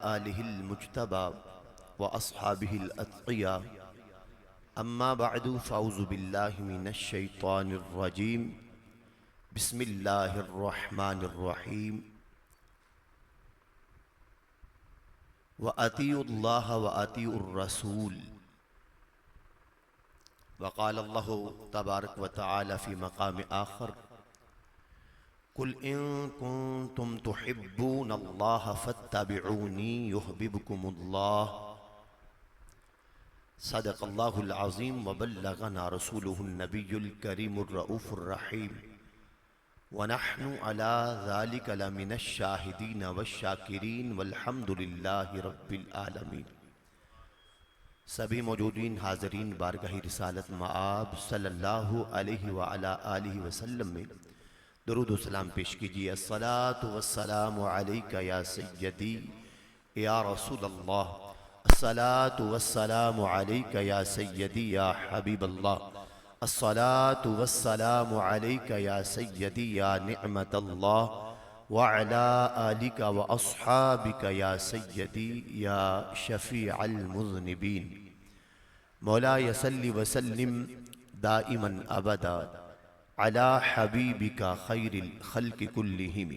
آلہ المجتبى وأصحابه الأتقياء أما بعد فأعوذ بالله من الشيطان الرجيم بسم الله الرحمن الرحيم وأطيعوا الله وأطيعوا الرسول وقال الله تبارك وتعالى في مقام آخر قل إن كنتم تحبون الله فاتبعوني يحببكم الله صدق الله العظيم وبلغنا رسوله النبي الكريم الرؤوف الرحيم ونحن على ذلك لمن الشاهدين والشاكرين والحمد لله رب العالمين۔ سبھی موجودین حاضرین بارگاہ رسالت مآب صلی اللہ علیہ وعلا آلہ وسلم میں درود و سلام پیش کیجیے۔ الصلاة والسلام علیک یا سیدی یا رسول اللہ، الصلاة والسلام علیک یا سیدی یا حبیب اللہ، الصلاة والسلام علیک یا سیدی یا نعمت اللہ، وعلى آلك وأصحابك يا سيدي يا شفيع المذنبين۔ مولاي صل وسلم دائما أبدا على حبيبك خير الخلق كلهم،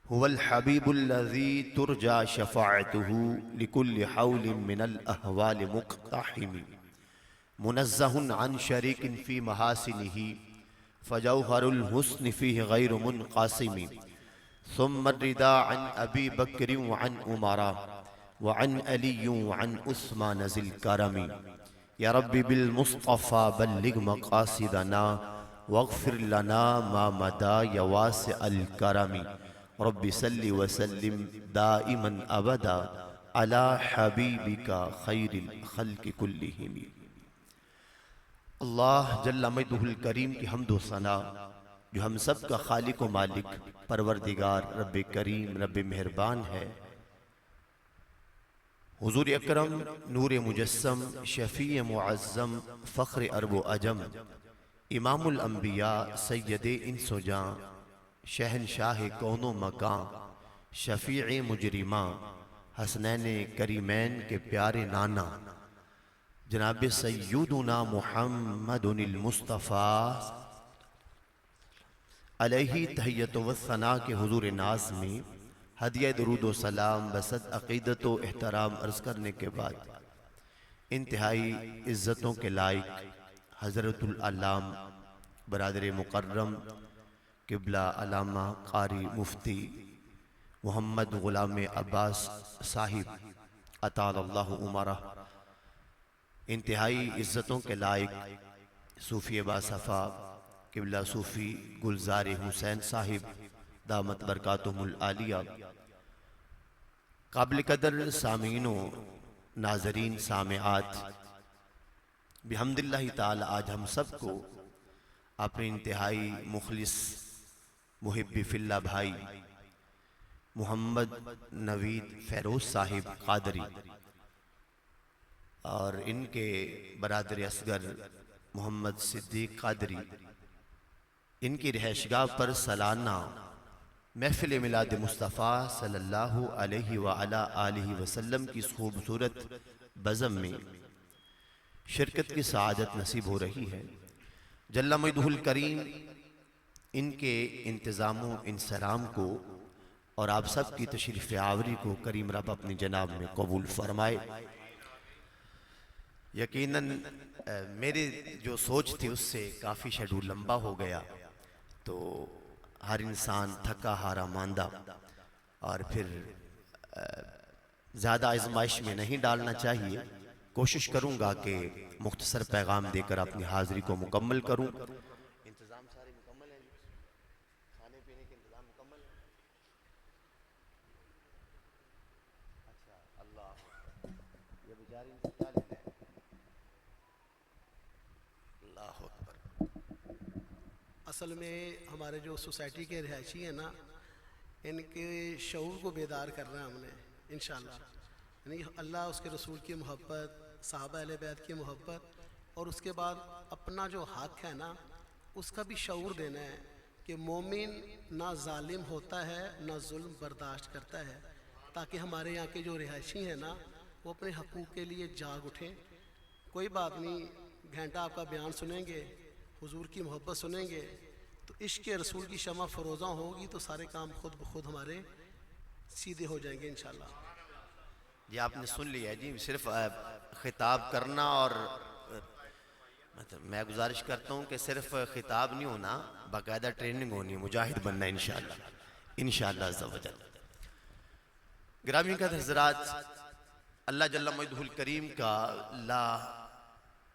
هو الحبيب الذي ترجى شفاعته لكل حول من الأهوال مقتحم، منزه عن شريك في محاسنه فجوهر الحسن فيه غير منقسم، ثم الرضا عن أبي بكر وعن عمر وعن علي وعن عثمان ذي الكرم، يا رب بالمصطفى بلغ مقاصدنا واغفر لنا ما مدى يا واسع الكرم، رب صل وسلم دائما أبدا على حبيبك خير الخلق كلهم۔ اللہ جل مجدہ الکریم کی حمد و ثنا جو ہم سب کا خالق و مالک پروردگار رب کریم رب مہربان ہے، حضور اکرم نور مجسم شفیع معظم فخر عرب و عجم امام الانبیاء سید انس و جاں شہنشاہ کون و مکان شفیع مجرمان حسنین کریمین کے پیارے نانا جناب سیدنا محمد المصطفیٰ علیہ تحیت و ثنا کے حضور ناز میں ہدیہ درود و سلام بصد عقیدت و احترام عرض کرنے کے بعد انتہائی عزتوں کے لائق حضرت العلام برادر مکرم قبلہ علامہ قاری مفتی محمد غلام عباس صاحب اطال اللہ عمرہ، انتہائی عزتوں کے لائق صوفی باصفا قبلہ صوفی گلزار حسین صاحب دامت برکاتہم العالیہ، قابل قدر سامعین و ناظرین سامعات، بحمد اللہ تعالی آج ہم سب کو اپنے انتہائی مخلص محب فی اللہ بھائی محمد نوید فیروز صاحب قادری اور ان کے برادر اصغر محمد صدیق قادری، ان کی رہائشگاہ پر سالانہ محفل میلاد مصطفیٰ صلی اللہ علیہ وآلہ آلہ وسلم کی خوبصورت بزم میں شرکت کی سعادت نصیب ہو رہی ہے۔ جل مجدہ الکریم ان کے انتظام و انصرام کو اور آپ سب کی تشریف آوری کو کریم رب اپنی جناب میں قبول فرمائے۔ یقیناً میرے جو سوچ تھی اس سے کافی شیڈول لمبا ہو گیا، تو ہر انسان تھکا ہارا ماندہ اور پھر زیادہ آزمائش میں نہیں ڈالنا چاہیے۔ کوشش کروں گا کہ مختصر پیغام دے کر اپنی حاضری کو مکمل کروں۔ انتظام سارے مکمل ہیں، کھانے پینے کے انتظام مکمل ہیں؟ اچھا، اللہ یہ بیچاری ان سے کیا لینا ہے؟ اللہ اکبر۔ اصل میں ہمارے جو سوسائٹی کے رہائشی ہیں نا، ان کے شعور کو بیدار کرنا ہے ہم نے انشاءاللہ، یعنی اللہ اس کے رسول کی محبت، صحابہ اہل بیت کی محبت، اور اس کے بعد اپنا جو حق ہے نا اس کا بھی شعور دینا ہے کہ مومن نہ ظالم ہوتا ہے نہ ظلم برداشت کرتا ہے، تاکہ ہمارے یہاں کے جو رہائشی ہیں نا وہ اپنے حقوق کے لیے جاگ اٹھیں. کوئی بات نہیں، گھنٹہ آپ کا بیان سنیں گے، حضور کی محبت سنیں گے تو عشق رسول کی شمع فروزاں ہوگی تو سارے کام خود بخود ہمارے سیدھے ہو جائیں گے انشاءاللہ. یہ آپ نے سن لیا جی، صرف خطاب کرنا اور میں گزارش کرتا ہوں کہ صرف خطاب نہیں ہونا، باقاعدہ ٹریننگ ہونی ہے، مجاہد بننا ہے انشاءاللہ انشاءاللہ عز و جل. گرامی قدر حضرات، اللہ جل مجدہ الکریم کا لا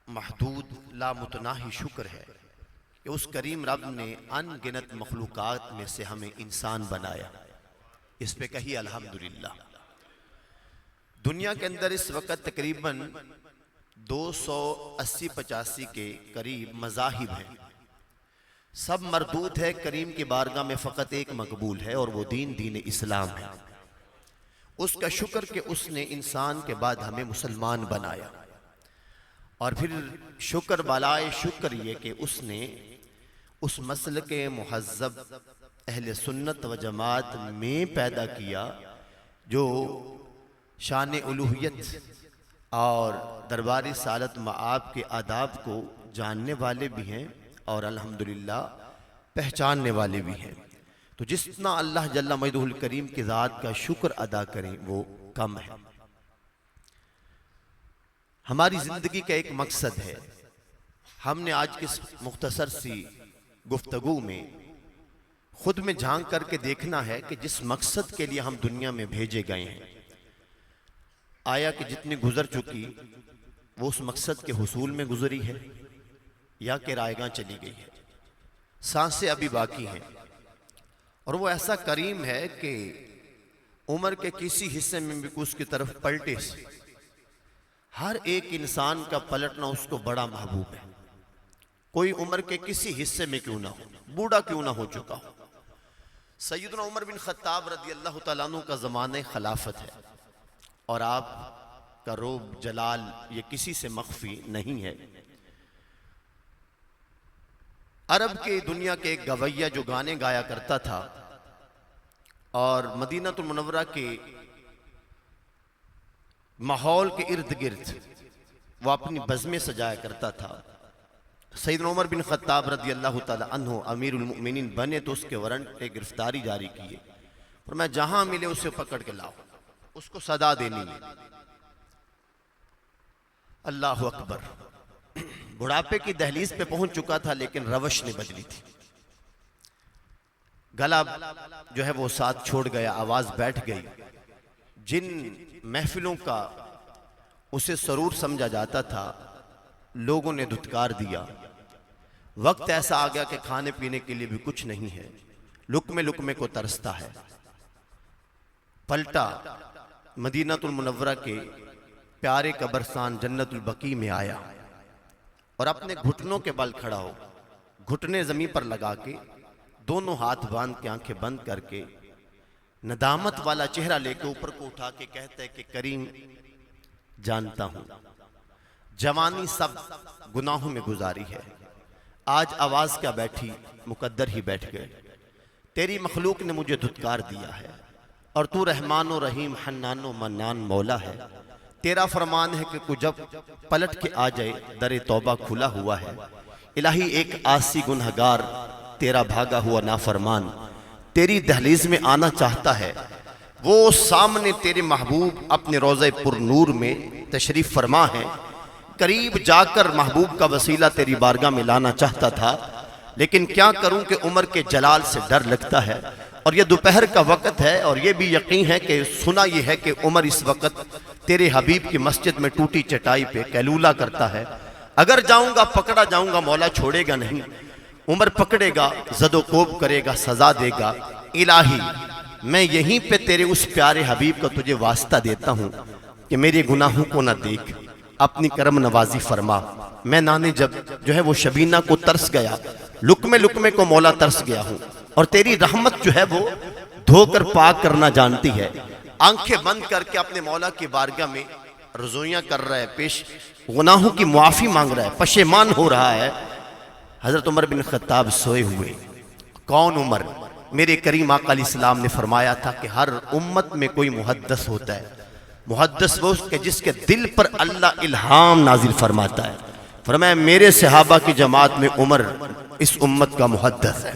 محدود لا متناہی شکر ہے کہ اس کریم رب نے ان گنت مخلوقات میں سے ہمیں انسان بنایا. اس پہ کہی الحمدللہ. دنیا کے اندر اس وقت تقریباً 280-85 کے قریب مذاہب ہیں، سب مردود ہے. کریم کی بارگاہ میں فقط ایک مقبول ہے اور وہ دین اسلام ہے. اس کا شکر کہ اس نے انسان کے بعد ہمیں مسلمان بنایا، اور پھر شکر بالائے شکر یہ کہ اس نے اس مسلک مہذب اہل سنت و جماعت میں پیدا کیا جو شان الوہیت اور درباری سعادت مآب کے آداب کو جاننے والے بھی ہیں اور الحمدللہ پہچاننے والے بھی ہیں. تو جتنا اللہ جل مجدہ الکریم کی ذات کا شکر ادا کریں وہ کم ہے. ہماری زندگی کا ایک مقصد ہے. ہم نے آج کی مختصر سی گفتگو میں خود میں جھانک کر کے دیکھنا ہے کہ جس مقصد کے لیے ہم دنیا میں بھیجے گئے ہیں، آیا کہ جتنی گزر چکی وہ اس مقصد کے حصول میں گزری ہے یا کہ رائے گاں چلی گئی ہے. سانسیں ابھی باقی ہیں، اور وہ ایسا کریم ہے کہ عمر کے کسی حصے میں بھی اس کی طرف پلٹے سے ہر ایک انسان کا پلٹنا اس کو بڑا محبوب ہے. کوئی عمر کے کسی حصے میں کیوں نہ ہو، بوڑھا کیوں نہ ہو چکا ہو. سیدنا عمر بن خطاب رضی اللہ تعالیٰ عنہ کا زمانہ خلافت ہے، اور آپ کا روب جلال یہ کسی سے مخفی نہیں ہے. عرب کے دنیا کے ایک گویہ جو گانے گایا کرتا تھا اور مدینہ المنورہ کے ماحول کے ارد گرد وہ اپنی بزمیں سجایا کرتا تھا. سیدنا عمر بن خطاب رضی اللہ تعالی عنہ امیر المؤمنین بنے تو اس کے وارنٹ پہ گرفتاری جاری کیے، اور میں جہاں ملے اسے پکڑ کے لاؤ، اس کو صدا دینی ہے. اللہ اکبر. بڑھاپے کی دہلیز پہ پہنچ چکا تھا لیکن روش نے بدلی تھی. گلا جو ہے وہ ساتھ چھوڑ گیا، آواز بیٹھ گئی. جن محفلوں کا اسے سرور سمجھا جاتا تھا لوگوں نے دھتکار دیا. وقت ایسا آ گیا کہ کھانے پینے کے لیے بھی کچھ نہیں ہے، لقمے لقمے کو ترستا ہے. پلٹا مدینہ المنورہ کے پیارے قبرستان جنت البقیع میں آیا اور اپنے گھٹنوں کے بل کھڑا ہو، گھٹنے زمین پر لگا کے دونوں ہاتھ باندھ کے آنکھیں بند کر کے ندامت والا چہرہ لے کے اوپر کو اٹھا کے کہتا ہے کہ کریم جانتا ہوں جوانی سب گناہوں میں گزاری ہے، آج آواز کیا بیٹھی مقدر ہی بیٹھ گئے. تیری مخلوق نے مجھے دھتکار دیا ہے اور تو رحمان و رحیم حنان و منان مولا ہے. تیرا فرمان ہے کہ جب پلٹ کے آ جائے در توبہ کھلا ہوا ہے. الہی ایک آسی گنہگار تیرا بھاگا ہوا نافرمان تیری دہلیز میں آنا چاہتا ہے. وہ سامنے تیرے محبوب اپنے روضہ پر نور میں تشریف فرما ہے. قریب جا کر محبوب کا وسیلہ تیری بارگاہ میں لانا چاہتا تھا، لیکن کیا کروں کہ عمر کے جلال سے ڈر لگتا ہے، اور یہ دوپہر کا وقت ہے، اور یہ بھی یقین ہے کہ سنا یہ ہے کہ عمر اس وقت تیرے حبیب کی مسجد میں ٹوٹی چٹائی پہ قیلولہ کرتا ہے. اگر جاؤں گا پکڑا جاؤں گا مولا چھوڑے گا نہیں. عمر پکڑے گا زد و کوب کرے گا سزا دے گا. الہی میں یہیں پہ تیرے اس پیارے حبیب کا تجھے واسطہ دیتا ہوں کہ میرے گناہوں کو نہ دیکھ، اپنی کرم نوازی فرما. میں نانے جب جو ہے وہ شبینہ کو ترس گیا، لقمے لقمے کو مولا ترس گیا ہوں، اور تیری رحمت جو ہے وہ دھو کر پاک کرنا جانتی ہے. آنکھیں بند کر کے اپنے مولا کی بارگاہ میں رضویاں کر رہا ہے، پیش گناہوں کی معافی مانگ رہا ہے، پشیمان ہو رہا ہے. حضرت عمر بن خطاب سوئے ہوئے. کون عمر؟ میرے کریم آقا علیہ السلام نے فرمایا تھا کہ ہر امت میں کوئی محدث ہوتا ہے. محدث وہ کہ جس کے دل پر اللہ الہام نازل فرماتا ہے. فرمایا میرے صحابہ کی جماعت میں عمر اس امت کا محدث ہے.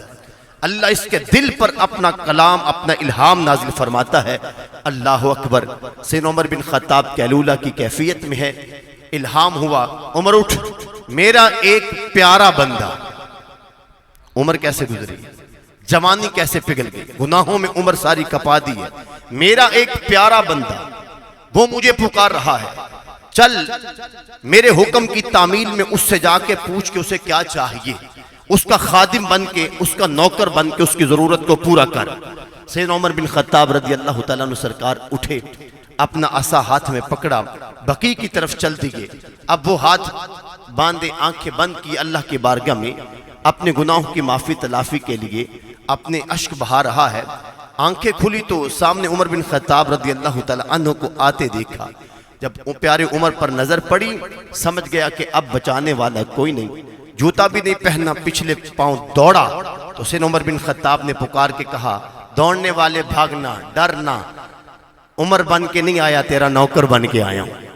اللہ اس کے دل پر اپنا کلام اپنا الہام نازل فرماتا ہے. اللہ اکبر. سیدنا عمر بن خطاب کیلولہ کی کیفیت میں ہے. الہام ہوا عمر اٹھ میرا ایک پیارا بندہ. عمر کیسے گزری, جوانی کیسے پگھل گئی, گناہوں میں عمر ساری کپا دی ہے. میرا ایک پیارا بندہ وہ مجھے پکار رہا ہے, چل میرے حکم کی تعمیل میں اس سے جا کے پوچھ کہ اسے کیا چاہیے, اس کا خادم بن کے اس کا نوکر بن کے اس کی ضرورت کو پورا کر. سیدنا عمر بن خطاب رضی اللہ تعالیٰ عنہ سرکار اٹھے, اپنا عصا ہاتھ میں پکڑا, بقیع کی طرف چل دیے. اب وہ ہاتھ باندھے آنکھیں بند کی اللہ کی بارگاہ میں اپنے گناہوں کی معافی تلافی کے لیے اپنے اشک بہا رہا ہے. آنکھیں کھلی تو سامنے عمر بن خطاب رضی اللہ تعالیٰ عنہ کو آتے دیکھا. جب پیارے عمر پر نظر پڑی سمجھ گیا کہ اب بچانے والا کوئی نہیں. جوتا بھی نہیں پہنا, پچھلے پاؤں دوڑا تو سیدنا عمر بن خطاب نے پکار کے کہا دوڑنے والے بھاگنا, ڈرنا, عمر بن کے نہیں آیا, تیرا نوکر بن کے آیا ہوں.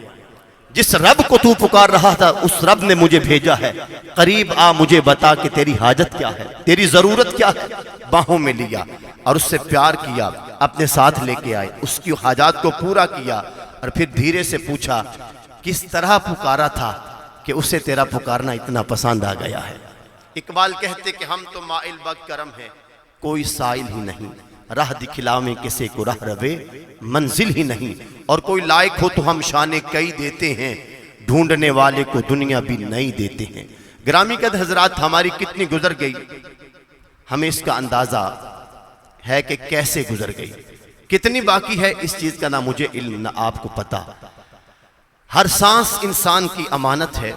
جس رب کو تو پکار رہا تھا اس رب نے مجھے بھیجا ہے. قریب آ مجھے بتا کہ تیری حاجت کیا ہے, تیری ضرورت کیا ہے. باہوں میں لیا اور اس سے پیار کیا, اپنے ساتھ لے کے آئے, اس کی حاجات کو پورا کیا اور پھر دھیرے سے پوچھا کس طرح پکارا تھا کہ اسے تیرا پکارنا اتنا پسند آ گیا ہے. اقبال کہتے کہ ہم تو مائل بگ کرم ہیں کوئی سائل ہی نہیں, راہ دکھلاویں کسے کو راہ روے منزل ہی نہیں, اور کوئی لائق ہو تو ہم شانے کئی دیتے ہیں, ڈھونڈنے والے کو دنیا بھی نہیں دیتے ہیں. گرامی قدر حضرات ہماری کتنی گزر گئی, ہمیں اس کا اندازہ ہے کہ کیسے گزر گئی, کتنی باقی ہے اس چیز کا نہ مجھے علم نہ آپ کو پتا. ہر سانس انسان کی امانت ہے,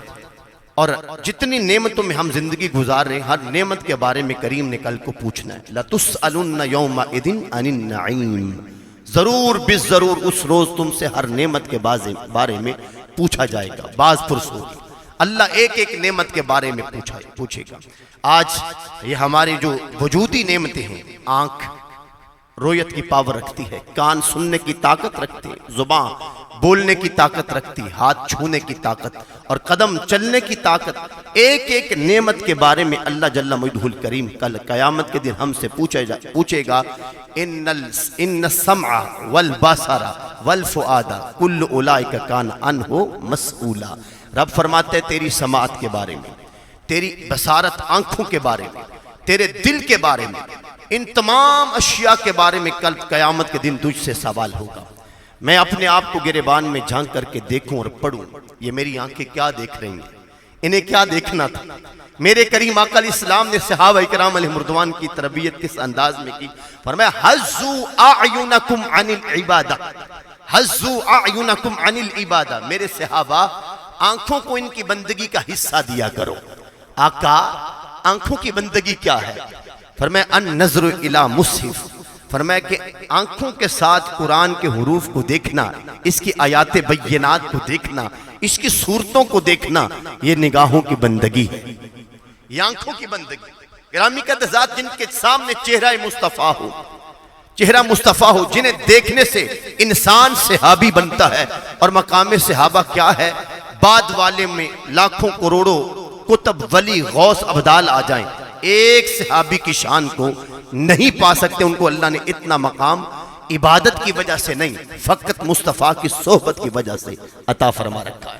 اور جتنی نعمتوں میں ہم زندگی گزار رہے ہیں ہر نعمت کے بارے میں کریم نے کل کو پوچھنا ہے. لَتُسْأَلُنَّ يَوْمَئِذٍ عَنِ النَّعِيمِ, ضرور بالضرور اس روز تم سے ہر نعمت کے بارے میں پوچھا جائے گا. باز پرس ہوگی, اللہ ایک ایک نعمت کے بارے میں پوچھے گا. آج یہ ہمارے جو وجودی نعمتیں ہیں, آنکھ رویت کی پاور رکھتی ہے, کان سننے کی طاقت رکھتے ہیں, زبان بولنے کی طاقت رکھتی, ہاتھ چھونے کی طاقت, اور قدم چلنے کی طاقت. ایک ایک نعمت کے بارے میں اللہ جل مجدہ الکریم کل قیامت کے دن ہم سے پوچھے گا ان السمع والبصر والفؤاد کل اولئک کان عنہ مسئولا. رب فرماتے ہیں تیری سماعت کے بارے میں, تیری بصارت آنکھوں کے بارے میں, تیرے دل کے بارے میں, ان تمام اشیاء کے بارے میں کل قیامت کے دن تجھ سے سوال ہوگا. میں اپنے آپ کو گریبان میں جھانک کر کے دیکھوں اور پڑھوں, یہ میری آنکھیں کیا دیکھ رہی ہیں, انہیں کیا دیکھنا تھا. میرے کریم آقا علیہ السلام نے صحابہ کرام علیہ رضوان کی تربیت کس انداز میں کی. فرمایا حَزُّوا أَعْيُنَكُمْ عَنِ الْعِبَادَةِ, حَزُّوا أَعْيُنَكُمْ عَنِ الْعِبَادَةِ, میرے صحابہ آنکھوں کو ان کی بندگی کا حصہ دیا کرو. آقا آنکھوں کی بندگی کیا ہے؟ فرمایا النظر الی مصحف, فرمایا کہ آنکھوں کے ساتھ قرآن کے حروف کو دیکھنا, اس کی آیات بینات کو دیکھنا, اس کی صورتوں کو دیکھنا, یہ نگاہوں کی بندگی ہے, یہ آنکھوں کی بندگی. گرامی قدر ذات جن کے سامنے چہرہ مصطفیٰ ہو, چہرہ مصطفیٰ ہو, جنہیں دیکھنے سے انسان صحابی بنتا ہے. اور مقام صحابہ کیا ہے؟ بعد والے میں لاکھوں کروڑوں کتب ولی غوث ابدال آ جائیں, ایک صحابی کی شان کو نہیں پا سکتے. ان کو اللہ نے اتنا مقام عبادت کی وجہ سے نہیں, فقط مصطفیٰ کی صحبت کی وجہ سے عطا فرما رکھا ہے.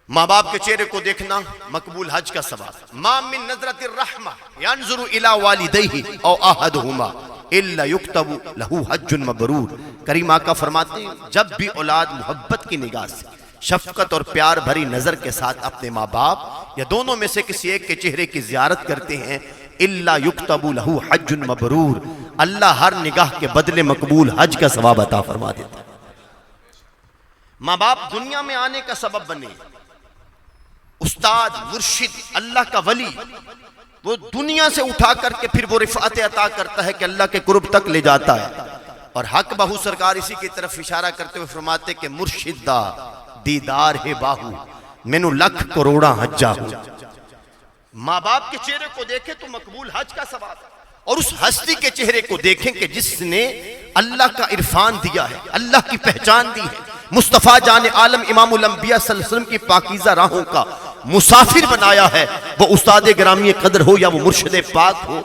ماں باپ کے چہرے کو دیکھنا مقبول حج کا ثواب. ما من نظرۃ الرحمہ ينظر الی والدیہ او احدہما الا یکتب لہ حج مبرور. کریم آقا فرماتے ہیں جب بھی اولاد محبت کی نگاہ سے شفقت اور پیار بھری نظر کے ساتھ اپنے ماں باپ یا دونوں میں سے کسی ایک کے چہرے کی زیارت کرتے ہیں, الا یکتب لہ حج مبرور, اللہ ہر نگاہ کے بدلے مقبول حج کا ثواب عطا فرما دیتا ہے. ماں باپ دنیا میں آنے کا سبب بنے, استاد مرشد اللہ کا ولی وہ دنیا سے اٹھا کر کے پھر وہ رفعت عطا کرتا ہے کہ اللہ کے قرب تک لے جاتا ہے. اور حق بہو سرکار اسی کی طرف اشارہ کرتے ہوئے فرماتے کہ مرشد دا دیدار ہے باہو مینو لکھ کروڑا حجا ہوں. ماں باپ کے چہرے کو دیکھے تو مقبول حج کا ثواب. اور اس ہستی کے چہرے کو دیکھیں کہ جس نے اللہ کا عرفان دیا ہے، اللہ کی پہچان دی ہے، مصطفیٰ جان عالم امام الانبیاء صلی اللہ علیہ وسلم کی پاکیزہ راہوں کا مسافر بنایا ہے، وہ استاد گرامی قدر ہو یا وہ مرشد پاک ہو،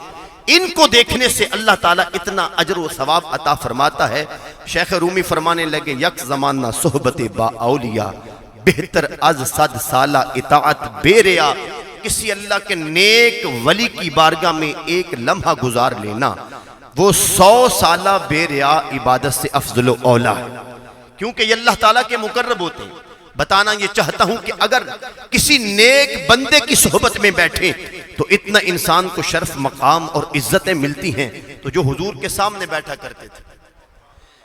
ان کو دیکھنے سے اللہ تعالیٰ اتنا اجر و ثواب عطا فرماتا ہے۔ شیخ رومی فرمانے لگے یک زمانہ صحبت با اولیاء، بہتر از 100 سالہ اطاعت بے ریا۔ کسی اللہ کے نیک ولی کی بارگاہ میں ایک لمحہ گزار لینا وہ 100 سالہ بے ریا عبادت سے افضل و اولا ہے، کیونکہ یہ اللہ تعالیٰ کے مقرب ہوتے ہیں۔ بتانا یہ چاہتا ہوں کہ اگر کسی نیک بندے کی صحبت میں بیٹھیں تو اتنا انسان کو شرف مقام اور عزتیں ملتی ہیں۔ تو جو حضور کے سامنے بیٹھا کرتے تھے،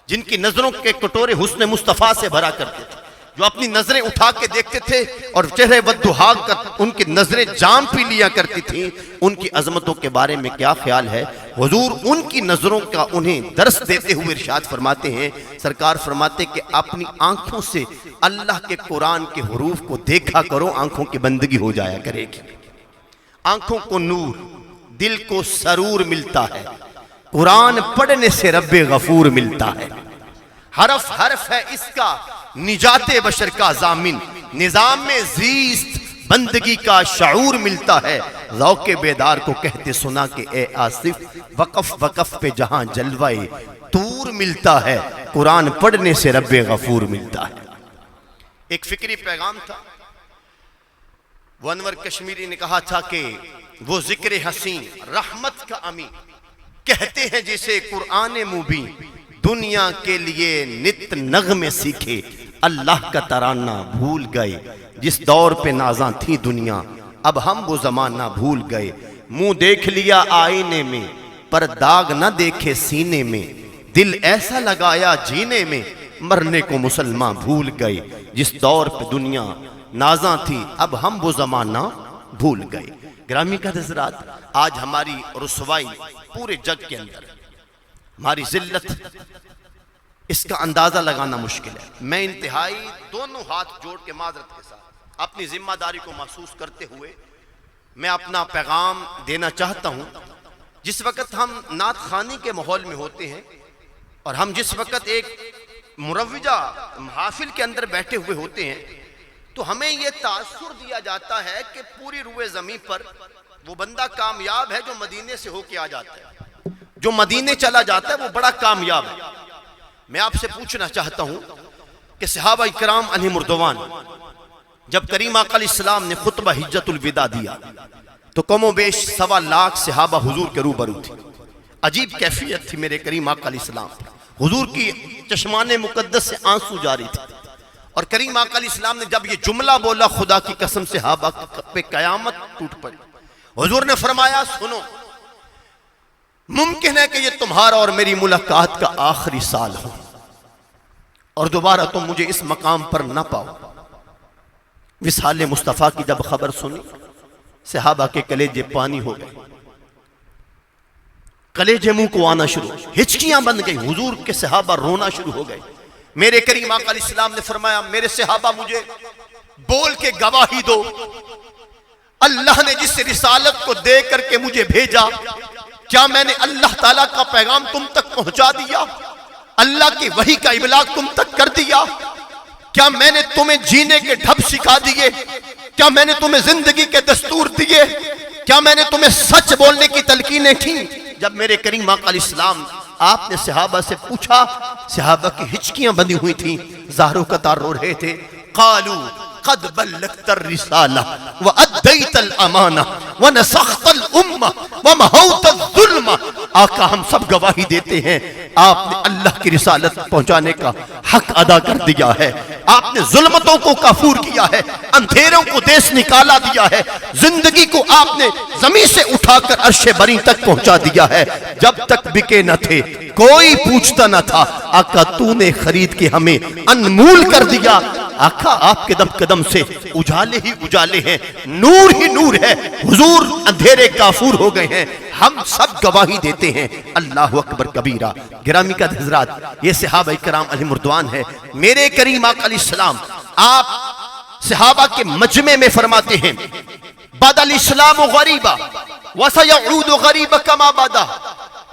جن کی نظروں کے کٹورے حسن مصطفیٰ سے بھرا کرتے تھے، جو اپنی نظریں اٹھا کے دیکھتے تھے اور چہرے ودھا کر ان کی نظریں جام پی لیا کرتی تھیں، ان کی عظمتوں کے بارے میں کیا خیال ہے؟ حضور ان کی نظروں کا انہیں درس دیتے ہوئے ارشاد فرماتے ہیں، سرکار فرماتے کہ اپنی آنکھوں سے اللہ کے قرآن کے حروف کو دیکھا کرو، آنکھوں کی بندگی ہو جایا کرے گی۔ آنکھوں کو نور، دل کو سرور ملتا ہے، قرآن پڑھنے سے رب غفور ملتا ہے۔ حرف حرف ہے اس کا نجات بشر کا ضامن، نظام میں زیست بندگی کا شعور ملتا ہے۔ ذوق بیدار کو کہتے سنا کہ اے آصف، وقف وقف پہ جہاں جلوہ طور ملتا ہے، قرآن پڑھنے سے رب غفور ملتا ہے۔ ایک فکری پیغام تھا، وہ انور کشمیری نے کہا تھا کہ وہ ذکر حسین رحمت کا امین، کہتے ہیں جسے قرآن مبین، دنیا کے لیے نت نغمے سیکھے، اللہ کا ترانہ بھول گئے، جس دور پہ نازاں تھی دنیا، اب ہم وہ زمانہ بھول گئے، منہ دیکھ لیا آئینے میں پر داغ نہ دیکھے سینے میں، دل ایسا لگایا جینے میں، مرنے کو مسلمان بھول گئے، جس دور پہ دنیا نازاں تھی اب ہم وہ زمانہ بھول گئے۔ گرامی کا حضرات، آج ہماری رسوائی پورے جگ کے اندر، ہماری ذلت، اس کا اندازہ لگانا مشکل ہے۔ میں انتہائی دونوں ہاتھ جوڑ کے معذرت کے ساتھ اپنی ذمہ داری کو محسوس کرتے ہوئے میں اپنا پیغام دینا چاہتا ہوں۔ جس وقت ہم نعت خوانی کے ماحول میں ہوتے ہیں اور ہم جس وقت ایک مروجہ محافل کے اندر بیٹھے ہوئے ہوتے ہیں تو ہمیں یہ تاثر دیا جاتا ہے کہ پوری روئے زمین پر وہ بندہ کامیاب ہے جو مدینے سے ہو کے آ جاتا ہے، جو مدینے چلا جاتا ہے وہ بڑا کامیاب ہے۔ میں آپ سے پوچھنا چاہتا ہوں کہ صحابہ اکرام علیہ مردوان جب کریم آقا علیہ السلام نے خطبہ حجت الوداع دیا تو کم و بیش 1.25 لاکھ صحابہ حضور کے روبرو تھے۔ عجیب کیفیت تھی میرے کریم آقا علیہ السلام، حضور کی چشمان مقدس سے آنسو جاری تھے، اور کریم آقا علیہ السلام نے جب یہ جملہ بولا خدا کی قسم صحابہ پہ قیامت ٹوٹ پڑی۔ حضور نے فرمایا سنو، ممکن ہے کہ یہ تمہارا اور میری ملاقات کا آخری سال ہو اور دوبارہ تم مجھے اس مقام پر نہ پاؤ۔ وصال مصطفیٰ کی جب خبر سنی، صحابہ کے کلیجے پانی ہو گئے، کلیجے منہ کو آنا شروع، ہچکیاں بن گئی، حضور کے صحابہ رونا شروع ہو گئے۔ میرے کریم آقا علیہ السلام نے فرمایا میرے صحابہ مجھے بول کے گواہی دو، اللہ نے جس رسالت کو دے کر کے مجھے بھیجا، کیا میں نے اللہ تعالیٰ کا پیغام تم تک پہنچا دیا؟ اللہ کی وحی کا ابلاغ تم تک کر دیا؟ کیا میں نے تمہیں جینے کے ڈھب سکھا دیے؟ کیا میں نے تمہیں زندگی کے دستور دیے؟ کیا میں نے تمہیں سچ بولنے کی تلقینیں کی؟ جب میرے کریم آقا علیہ السلام آپ نے صحابہ سے پوچھا، صحابہ کی ہچکیاں بندی ہوئی تھیں، زہرو قطار رو رہے تھے۔ قالوا قد بلغت الرسالہ وادیت الامانہ ونصحت الامہ ومحوت الظلم۔ آقا ہم سب گواہی دیتے ہیں آپ نے اللہ کی رسالت پہنچانے کا حق ادا کر دیا ہے، آپ نے ظلمتوں کو کافور کیا ہے، اندھیروں کو دیس نکالا دیا ہے، زندگی کو آپ نے زمین سے اٹھا کر عرش بری تک پہنچا دیا ہے۔ جب تک بکے نہ تھے کوئی پوچھتا نہ تھا، آقا تو نے خرید کے ہمیں انمول کر دیا۔ آقا آپ کے قدم قدم سے اجالے ہی اجالے ہیں، نور ہی نور ہے، حضور اندھیرے کافور ہو گئے ہیں۔ ہم سب گواہی دیتے ہیں، اللہ اکبر کبیرہ۔ گرامی کا حضرات، یہ صحابہ کرام علیہ مردوان ہے۔ میرے کریم آقا علیہ السلام آپ صحابہ کے مجمع میں فرماتے ہیں بدل الاسلام غریبا وسيعود غریبا کما بدا۔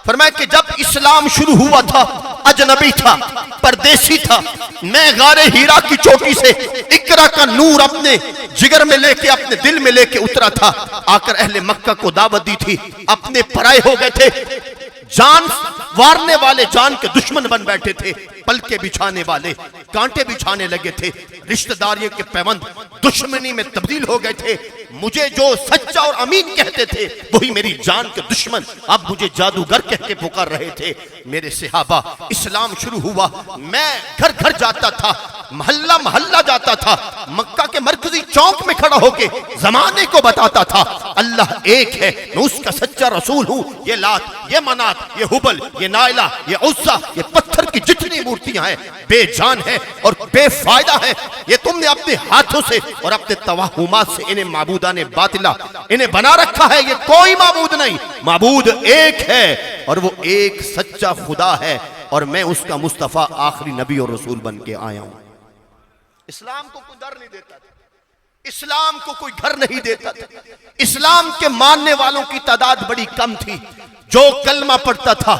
فرمایا کہ جب اسلام شروع ہوا تھا اجنبی تھا، پردیسی تھا، میں غار ہیرا کی چوٹی سے اقرا کا نور اپنے جگر میں لے کے اپنے دل میں لے کے اترا تھا، آ کر اہل مکہ کو دعوت دی تھی، اپنے پرائے ہو گئے تھے، جان وارنے والے جان کے دشمن بن بیٹھے تھے، پلکے بچھانے والے کانٹے بچھانے لگے تھے، رشتہ داریوں کے پیوند دشمنی میں تبدیل ہو گئے تھے، مجھے جو سچا اور امین کہتے تھے وہی میری جان کے دشمن اب مجھے جادوگر کہہ کے پکار رہے تھے۔ میرے صحابہ، اسلام شروع ہوا، میں گھر گھر جاتا تھا، محلہ محلہ جاتا تھا، مکہ کے مرکزی چوک میں کھڑا ہو کے زمانے کو بتاتا تھا اللہ ایک ہے، میں اس کا سچا رسول ہوں، یہ لات، یہ منات، یہ حبل، یہ نائلہ، یہ عزہ، یہ پتھر کی جتنی مورتیاں ہیں بے جان ہیں اور بے فائدہ ہیں، یہ تم نے اپنے ہاتھوں سے اور اپنے توہمات سے انہیں معبودان باطلہ انہیں بنا رکھا ہے، یہ کوئی معبود نہیں، معبود ایک ہے اور وہ ایک سچا خدا ہے اور میں اس کا مصطفیٰ آخری نبی اور رسول بن کے آیا ہوں۔ اسلام کو کوئی در نہیں دیتا تھا، اسلام کو کوئی گھر نہیں دیتا تھا، اسلام کے ماننے والوں کی تعداد بڑی کم تھی، جو کلمہ پڑھتا تھا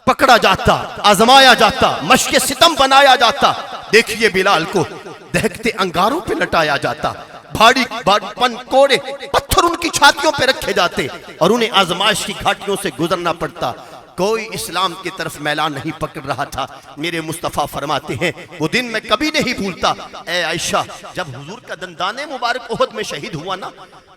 پکڑا جاتا، آزمایا جاتا، مشق ستم بنایا جاتا۔ دیکھیے بلال کو دہکتے انگاروں پہ لٹایا جاتا، بھاڑی پن کوڑے پتھر ان کی چھاتیوں پہ رکھے جاتے اور انہیں آزمائش کی گھاٹیوں سے گزرنا پڑتا، کوئی اسلام کی طرف میلان نہیں پکڑ رہا تھا۔ میرے مصطفیٰ فرماتے ہیں وہ دن میں کبھی نہیں بھولتا، اے عائشہ جب حضور کا دندان مبارک احد میں شہید ہوا نا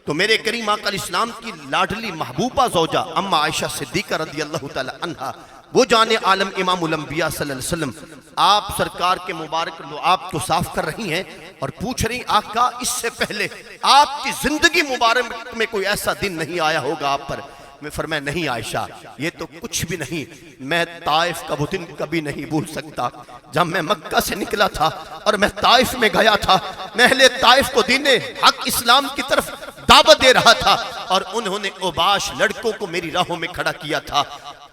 تو میرے کریم آقا علیہ السلام کی لاڈلی محبوبہ زوجہ اما عائشہ صدیقہ رضی اللہ تعالی عنہا، وہ جانے عالم امام الانبیاء صلی اللہ علیہ وسلم آپ سرکار کے مبارک لعاب کو صاف کر رہی ہیں اور پوچھ رہی آقا اس سے پہلے آپ کی زندگی مبارک میں کوئی ایسا دن نہیں آیا ہوگا آپ پر؟ میں فرمایا نہیں عائشہ یہ تو کچھ بھی نہیں، میں طائف کا وہ دن کبھی نہیں بھول سکتا جب میں مکہ سے نکلا تھا اور میں طائف میں گیا تھا، میں اہل طائف کو دین حق اسلام کی طرف دعوت دے رہا تھا اور انہوں نے اوباش لڑکوں کو میری راہوں میں کھڑا کیا تھا،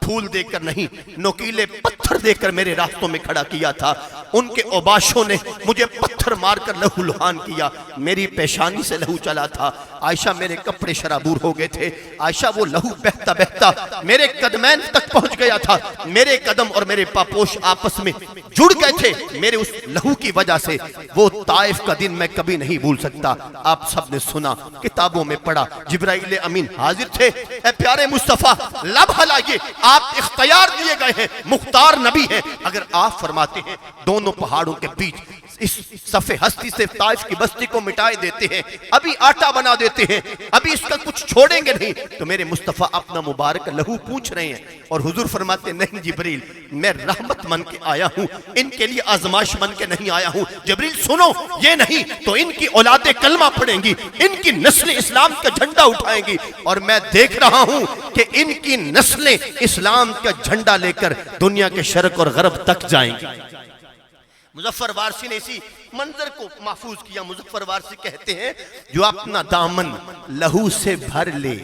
پھول دے کر نہیں نوکیلے پتھر دے کر میرے راستوں میں کھڑا کیا تھا، ان کے اوباشوں نے مجھے پتھر مار کر لہو لہان کیا، میری پیشانی سے لہو چلا تھا، عائشہ میرے کپڑے شرابور ہو گئے تھے، عائشہ وہ لہو بہتا بہتا میرے قدمین تک پہنچ گیا تھا، میرے قدم اور میرے پاپوش آپس میں جڑ گئے تھے میرے اس لہو کی وجہ سے۔ وہ طائف کا دن میں کبھی نہیں بھول سکتا، آپ سب نے سنا، کتابوں میں پڑھا، جبرائیل امین حاضر تھے، اے پیارے مصطفیٰ لب ہلائیے، آپ اختیار دیے گئے ہیں، مختار نبی ہیں، اگر آپ فرماتے ہیں دونوں پہاڑوں کے بیچ اس صف ہستی سے طائف کی بستی کو مٹائے دیتے ہیں، ابھی آٹا بنا دیتے ہیں، ابھی اس کا کچھ چھوڑیں گے نہیں، تو میرے مصطفیٰ اپنا مبارک لہو پوچھ رہے ہیں اور حضور فرماتے نہیں جبریل میں رحمت من کے آیا ہوں، ان کے لیے آزمائش من کے نہیں آیا ہوں، جبریل سنو یہ نہیں تو ان کی اولادیں کلمہ پڑھیں گی، ان کی نسلیں اسلام کا جھنڈا اٹھائیں گی اور میں دیکھ رہا ہوں کہ ان کی نسلیں اسلام کا جھنڈا لے کر دنیا کے شرق اور غرب تک جائیں گی۔ مظفر وارثی نے اسی منظر کو محفوظ کیا، مظفر وارثی کہتے ہیں جو اپنا دامن لہو سے بھر لے،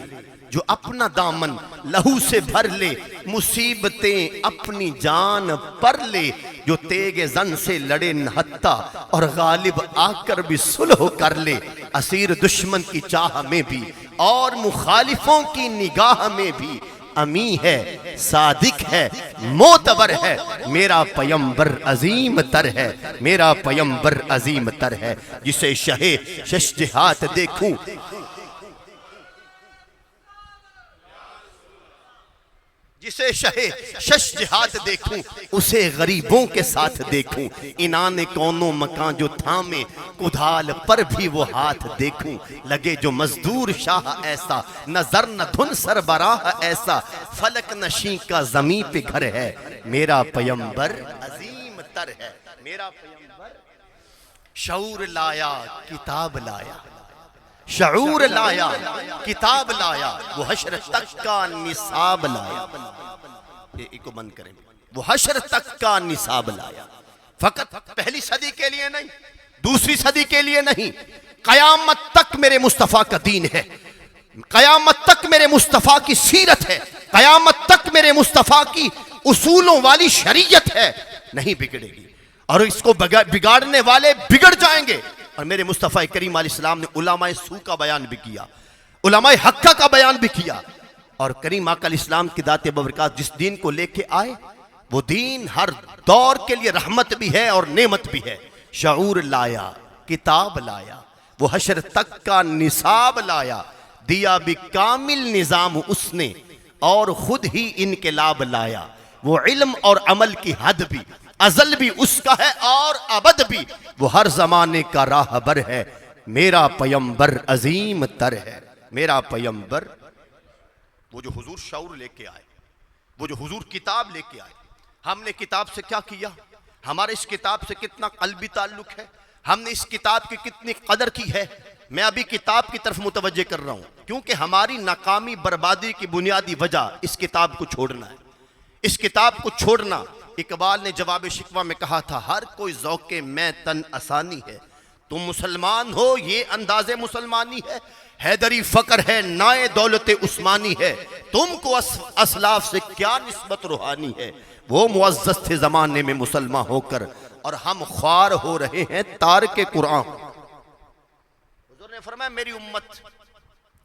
جو اپنا دامن لہو سے بھر لے، مصیبتیں اپنی جان پر لے، جو تیغ زن سے لڑے نہتا اور غالب آ کر بھی صلح کر لے، اسیر دشمن کی چاہ میں بھی اور مخالفوں کی نگاہ میں بھی امی ہے، صادق ہے، معتبر ہے، میرا پیمبر عظیم تر ہے، میرا پیمبر عظیم تر ہے، جسے شہ شش جہات دیکھوں جسے شہ شش جہات دیکھوں اسے غریبوں کے ساتھ دیکھوں، انان کونوں مکان جو تھامے کدھال پر بھی وہ ہاتھ دیکھوں، لگے جو مزدور شاہ ایسا نظر نہ دھن سربراہ ایسا، فلک نشین کا زمین پہ گھر ہے، میرا پیمبر عظیم تر ہے، میرا پیمبر شعور لایا کتاب لایا، شعور لایا کتاب لایا، وہ حشر تک کا نصاب لایا، ایک کو بند کریں، وہ حشر تک کا نصاب لایا، فقط پہلی صدی کے لیے نہیں، دوسری صدی کے لیے نہیں، قیامت تک میرے مصطفیٰ کا دین ہے، قیامت تک میرے مصطفیٰ کی سیرت ہے، قیامت تک میرے مصطفیٰ کی اصولوں والی شریعت ہے، نہیں بگڑے گی، اور اس کو بگاڑنے والے بگڑ جائیں گے۔ اور میرے مصطفیٰ کریم علیہ السلام نے علماء سو کا بیان بھی کیا، علماء حقہ کا بیان بھی کیا، اور کریم آقا علیہ السلام کی ذات ببرکات جس دین کو لے کے آئے وہ دین ہر دور کے لیے رحمت بھی ہے اور نعمت بھی ہے. شعور لایا، کتاب لایا، وہ حشر تک کا نصاب لایا، دیا بھی کامل نظام اس نے اور خود ہی انقلاب لایا. وہ علم اور عمل کی حد بھی ازل بھی اس کا ہے اور ابد بھی، وہ ہر زمانے کا راہبر ہے. میرا پیمبر عظیم تر ہے. میرا پیمبر، وہ جو حضور شعور لے کے آئے، وہ جو حضور کتاب لے کے آئے. ہم نے کتاب سے کیا کیا؟ ہمارے اس کتاب سے کتنا قلبی تعلق ہے؟ ہم نے اس کتاب کی کتنی قدر کی ہے؟ میں ابھی کتاب کی طرف متوجہ کر رہا ہوں، کیونکہ ہماری ناکامی بربادی کی بنیادی وجہ اس کتاب کو چھوڑنا ہے. اس کتاب کو چھوڑنا، اقبال نے جواب شکوہ میں کہا تھا، ہر کوئی ذوق میں تن آسانی ہے، تم مسلمان ہو یہ انداز مسلمانی ہے. حیدری فقر ہے نائے دولت عثمانی ہے، تم کو اسلاف سے کیا نسبت روحانی ہے. وہ معزز تھے زمانے میں مسلمان ہو کر، اور ہم خوار ہو رہے ہیں تارک قرآن. حضور نے فرمایا میری امت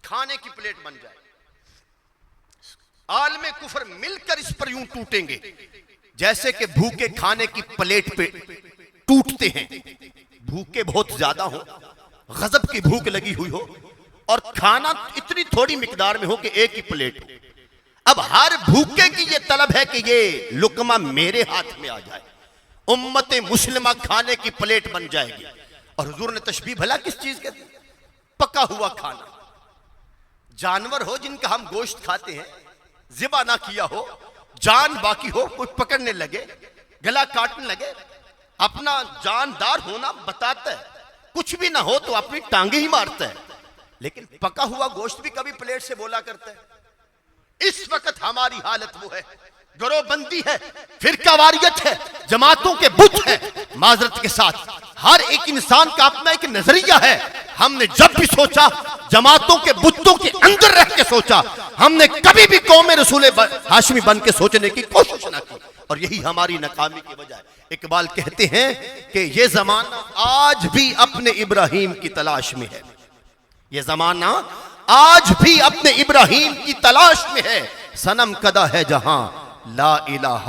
کھانے کی پلیٹ بن جائے، عالم کفر مل کر اس پر یوں ٹوٹیں گے جیسے کہ بھوکے کھانے کی پلیٹ پہ ٹوٹتے ہیں. بھوکے بہت زیادہ ہو، غضب کی بھوک لگی ہوئی ہو، اور کھانا اتنی تھوڑی مقدار میں ہو کہ ایک ہی پلیٹ ہو. اب ہر بھوکے کی یہ طلب ہے کہ یہ لقمہ میرے ہاتھ میں آ جائے. امت مسلمہ کھانے کی پلیٹ بن جائے گی. اور حضور نے تشبیہ بھلا کس چیز کے دی؟ پکا ہوا کھانا. جانور ہو جن کا ہم گوشت کھاتے ہیں، ذبح نہ کیا ہو، جان باقی ہو، کوئی پکڑنے لگے، گلا کاٹنے لگے، اپنا جاندار ہونا بتاتا ہے. کچھ بھی نہ ہو تو اپنی ٹانگیں ہی مارتا ہے. لیکن پکا ہوا گوشت بھی کبھی پلیٹ سے بولا کرتا ہے. اس وقت ہماری حالت وہ ہے، گروہ بندی ہے، فرقہ واریت ہے، جماعتوں کے بت ہے. معذرت کے ساتھ ہر ایک انسان کا اپنا ایک نظریہ ہے. ہم نے جب بھی سوچا جماعتوں کے بتوں کے اندر رہ کے سوچا، ہم نے کبھی بھی قوم رسول ہاشمی بن کے سوچنے کی کوشش نہ کی، اور یہی ہماری ناکامی کی وجہ ہے. اقبال کہتے ہیں کہ یہ زمانہ آج بھی اپنے ابراہیم کی تلاش میں ہے. یہ زمانہ آج بھی اپنے ابراہیم کی تلاش میں ہے. صنم کدہ ہے جہاں لا الہ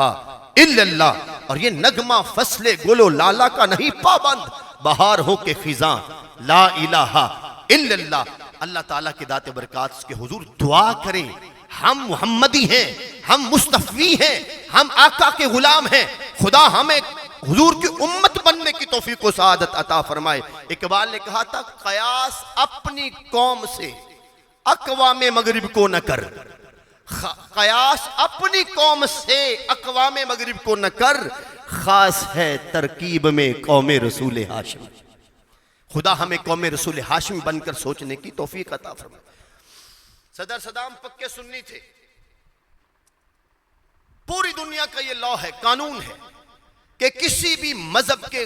الا اللہ. اور یہ نغمہ فصل گل و لالا کا نہیں پابند، بہار ہو کے خزاں لا الہ الا اللہ. اللہ تعالیٰ کی ذات برکات کے حضور دعا کریں. ہم محمدی ہیں، ہم مصطفی ہیں، ہم آقا کے غلام ہیں. خدا ہمیں حضور کی امت بننے کی توفیق و سعادت عطا فرمائے. اقبال نے کہا تھا قیاس اپنی قوم سے اقوام مغرب کو نہ کر. قیاس اپنی قوم سے اقوام مغرب کو نہ کر، خاص ہے ترکیب میں قوم رسول ہاشم. خدا ہمیں قوم رسول ہاشم بن کر سوچنے کی توفیق عطا فرمائے. صدر صدام پکے سنی تھے. پوری دنیا کا یہ لا ہے، قانون ہے کہ کسی بھی مذہب کے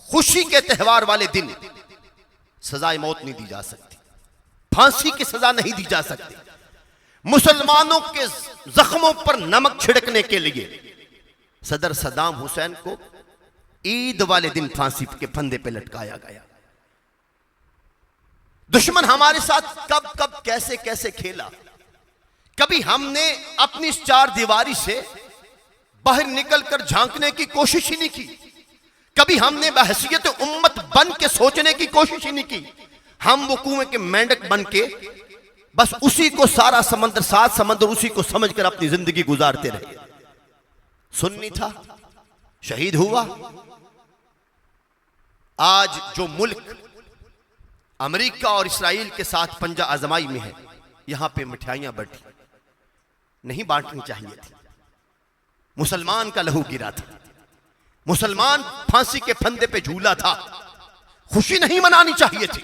خوشی کے تہوار والے دن سزائے موت نہیں دی جا سکتی، پھانسی کی سزا نہیں دی جا سکتی. مسلمانوں کے زخموں پر نمک چھڑکنے کے لیے صدر صدام حسین کو عید والے دن پھانسی کے پھندے پہ لٹکایا گیا. دشمن ہمارے ساتھ کب کب کیسے کیسے کھیلا. کبھی ہم نے اپنی اس چار دیواری سے باہر نکل کر جھانکنے کی کوشش ہی نہیں کی. کبھی ہم نے بحیثیت امت بن کے سوچنے کی کوشش ہی نہیں کی. ہم وہ کنویں کے مینڈک بن کے بس اسی کو سارا سمندر، سات سمندر اسی کو سمجھ کر اپنی زندگی گزارتے رہے. سنی تھا، شہید ہوا. آج جو ملک امریکہ اور اسرائیل کے ساتھ پنجہ آزمائی میں ہے، یہاں پہ مٹھائیاں بٹھی نہیں بانٹنی چاہیے تھی. مسلمان کا لہو گرا تھا، مسلمان پھانسی کے پھندے پہ جھولا تھا، خوشی نہیں منانی چاہیے تھی.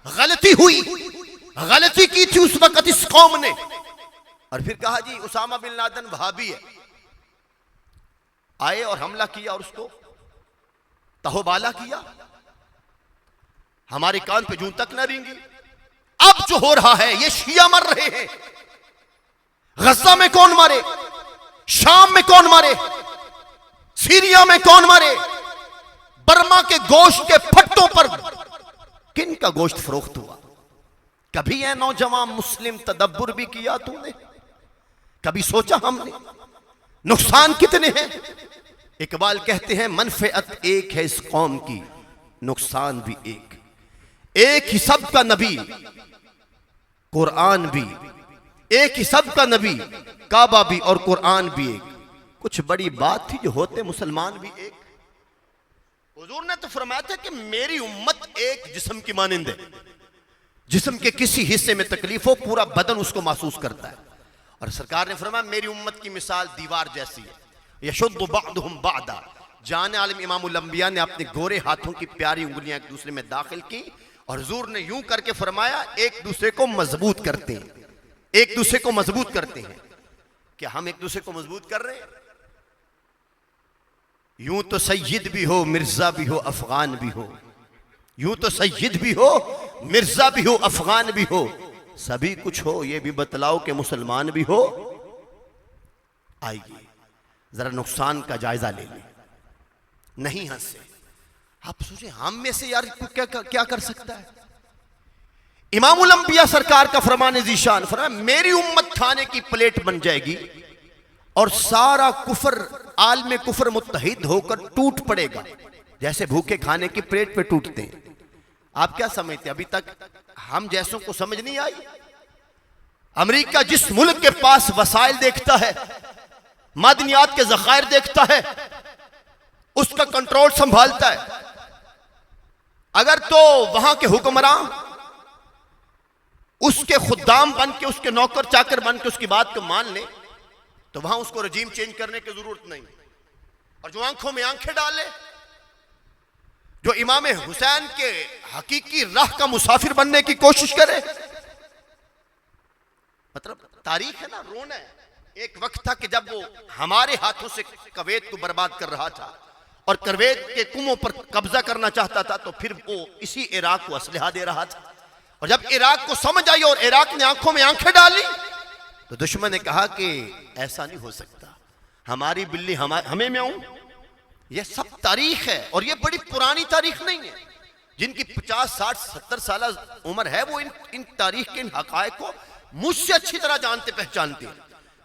غلطی ہوئی، غلطی کی تھی اس وقت اس قوم نے. اور پھر کہا جی اسامہ بن لادن وہابی ہے، آئے اور حملہ کیا اور اس کو تہوبالا کیا. ہمارے کان پہ جون تک نہ رینگی. اب جو ہو رہا ہے یہ شیعہ مر رہے ہیں. غزہ میں کون مارے، شام میں کون مارے، سیریا میں کون مارے، برما کے گوشت کے پھٹوں پر کن کا گوشت فروخت ہوا. کبھی اے نوجوان مسلم تدبر بھی کیا تو نے؟ کبھی سوچا ہم نے نقصان کتنے ہیں؟ اقبال کہتے ہیں منفعت ایک ہے اس قوم کی، نقصان بھی ایک ہی سب کا نبی قرآن بھی، ایک ہی سب کا نبی کعبہ بھی اور قرآن بھی ایک، کچھ بڑی بات تھی جو ہوتے مسلمان بھی ایک۔ حضور نے تو فرمایا تھا کہ میری امت ایک جسم کی مانند ہے، جسم کے کسی حصے میں تکلیف ہو پورا بدن اس کو محسوس کرتا ہے، اور سرکار نے فرمایا میری امت کی مثال دیوار جیسی ہے، یشد بعضهم بعضا۔ جان عالم امام الانبیاء نے اپنے گورے ہاتھوں کی پیاری انگلیاں ایک دوسرے میں داخل کی اور حضور نے یوں کر کے فرمایا ایک دوسرے کو مضبوط کرتے ہیں، ایک دوسرے کو مضبوط کرتے ہیں۔ کیا ہم ایک دوسرے کو مضبوط کر رہے ہیں؟ یوں تو سید بھی ہو مرزا بھی ہو افغان بھی ہو، یوں تو سید بھی ہو مرزا بھی ہو افغان بھی ہو، سبھی کچھ ہو یہ بھی بتلاؤ کہ مسلمان بھی ہو۔ آئیے ذرا نقصان کا جائزہ لے لیں، نہیں ہنسے۔ آپ سوچیں ہم میں سے یار کیا کر سکتا ہے؟ امام الانبیاء سرکار کا فرمان ذیشان فرمایا میری امت کھانے کی پلیٹ بن جائے گی اور سارا کفر عالم کفر متحد ہو کر ٹوٹ پڑے گا جیسے بھوکے کھانے کی پلیٹ پہ ٹوٹتے ہیں۔ آپ کیا سمجھتے ہیں ابھی تک ہم جیسوں کو سمجھ نہیں آئی؟ امریکہ جس ملک کے پاس وسائل دیکھتا ہے، معدنیات کے ذخائر دیکھتا ہے، اس کا کنٹرول سنبھالتا ہے، اگر تو وہاں کے حکمراں اس کے خدام بن کے اس کے نوکر چاکر بن کے اس کی بات کو مان لیں تو وہاں اس کو رجیم چینج کرنے کی ضرورت نہیں، اور جو آنکھوں میں آنکھیں ڈالے، جو امام حسین کے حقیقی راہ کا مسافر بننے کی کوشش کرے، مطلب تاریخ ہے نا، رونا ہے۔ ایک وقت تھا کہ جب وہ ہمارے ہاتھوں سے کویت کو برباد کر رہا تھا اور کویت کے کنووں پر قبضہ کرنا چاہتا تھا، تو پھر وہ اسی عراق کو اسلحہ دے رہا تھا، اور جب عراق کو سمجھ آئی اور عراق نے آنکھوں میں آنکھیں ڈالی تو دشمن نے کہا کہ ایسا نہیں ہو سکتا، ہماری بلی ہمیں میں آؤں۔ یہ سب تاریخ ہے اور یہ بڑی پرانی تاریخ نہیں ہے۔ جن کی 50 60 70 سالہ عمر ہے وہ ان تاریخ کے ان حقائق کو مجھ سے اچھی طرح جانتے پہچانتے ہیں۔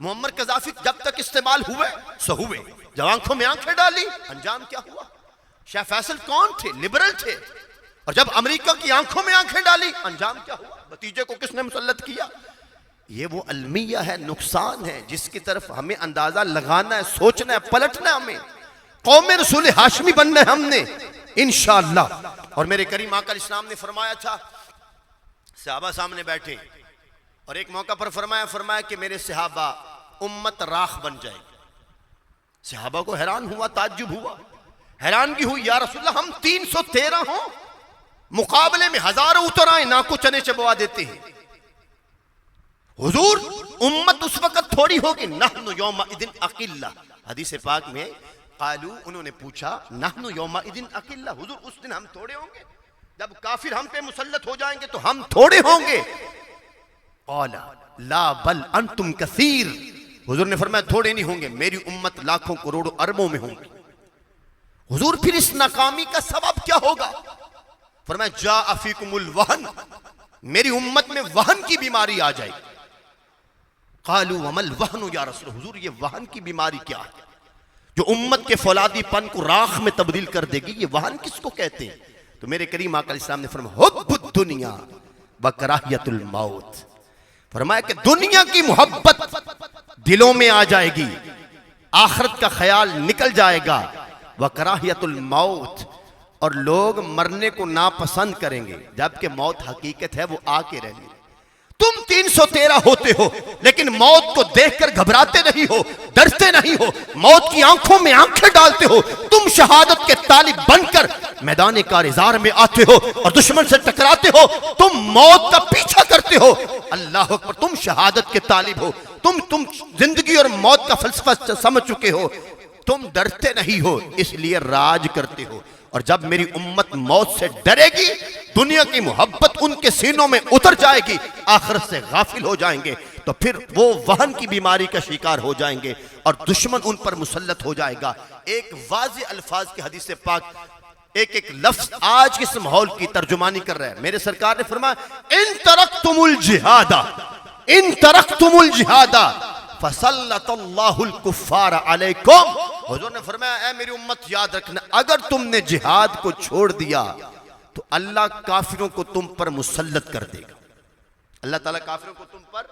معمر قذافی جب تک استعمال ہوئے سو ہوئے، جب آنکھوں میں آنکھیں ڈالی انجام کیا ہوا؟ شاہ فیصل کون تھے؟ لبرل تھے، اور جب امریکہ کی آنکھوں میں آنکھیں ڈالی انجام کیا ہوا؟ بتیجے کو کس نے مسلط کیا؟ یہ وہ المیہ ہے، نقصان ہے جس کی طرف ہمیں اندازہ لگانا ہے، سوچنا ہے، پلٹنا ہے۔ ہمیں قوم رسول ہاشمی بننا ہے ہم نے انشاءاللہ۔ اور میرے کریم آقا الاسلام نے فرمایا تھا، صحابہ سامنے بیٹھے اور ایک موقع پر فرمایا کہ میرے صحابہ امت راخ بن جائے گی۔ صحابہ کو حیران ہوا، تعجب ہوا، حیرانگی ہوئی، یا رسول اللہ ہم 313 ہوں، مقابلے میں ہزاروں اتر آئیں، ناکو چنے چبوا دیتے ہیں۔ حضور امت اس وقت تھوڑی ہوگی، نحن یومئذ اقلہ، حدیث پاک میں قالو، انہوں نے پوچھا نحن یومئذ اقلہ، حضور اس دن ہم تھوڑے ہوں گے؟ جب کافر ہم پہ مسلط ہو جائیں گے تو ہم تھوڑے ہوں گے؟ قال لا بل انتم کثیر، حضور نے فرمایا تھوڑے نہیں ہوں گے، میری امت لاکھوں کروڑوں اربوں میں ہوں گی۔ حضور پھر اس ناکامی کا سبب کیا ہوگا؟ فرمایا جاء فیکم الوہن، میری امت میں وہن کی بیماری آ جائے گی۔ قالوا وما الوہن یا رسول، حضور یہ وہن کی بیماری کیا ہے جو امت کے فولادی پن کو راخ میں تبدیل کر دے گی؟ یہ وہن کس کو کہتے ہیں؟ تو میرے کریم آقا علیہ السلام نے فرمایا حب الدنیا وکراہیت الموت، فرمایا کہ دنیا کی محبت دلوں میں آ جائے گی، آخرت کا خیال نکل جائے گا، وکراہیت الموت، اور لوگ مرنے کو ناپسند کریں گے، جبکہ موت حقیقت ہے وہ آ کے رہنے۔ تم 313 ہوتے ہو لیکن موت کو دیکھ کر گھبراتے نہیں ہو، ڈرتے نہیں ہو، موت کی آنکھوں میں آنکھیں ڈالتے ہو، تم شہادت کے طالب بن کر میدان کارزار میں آتے ہو اور دشمن سے ٹکراتے ہو، تم موت کا پیچھا کرتے ہو، اللہ اکبر، تم شہادت کے طالب ہو، تم زندگی اور موت کا فلسفہ سمجھ چکے ہو، تم ڈرتے نہیں ہو، اس لیے راج کرتے ہو۔ اور جب میری امت موت سے ڈرے گی، دنیا کی محبت ان کے سینوں میں اتر جائے گی، آخرت سے غافل ہو جائیں گے، تو پھر وہ وہن کی بیماری کا شکار ہو جائیں گے اور دشمن ان پر مسلط ہو جائے گا۔ ایک واضح الفاظ کی حدیث پاک ایک ایک لفظ آج کے اس ماحول کی ترجمانی کر رہا ہے. میرے سرکار نے فرمایا ان ترکتم الجہاد فسلط اللہ الکفار علیکم. حضور نے فرمایا اے میری امت یاد رکھنا، اگر تم نے جہاد کو چھوڑ دیا تو اللہ کافروں کو تم پر مسلط کر دے گا. اللہ تعالیٰ کافروں کو تم پر.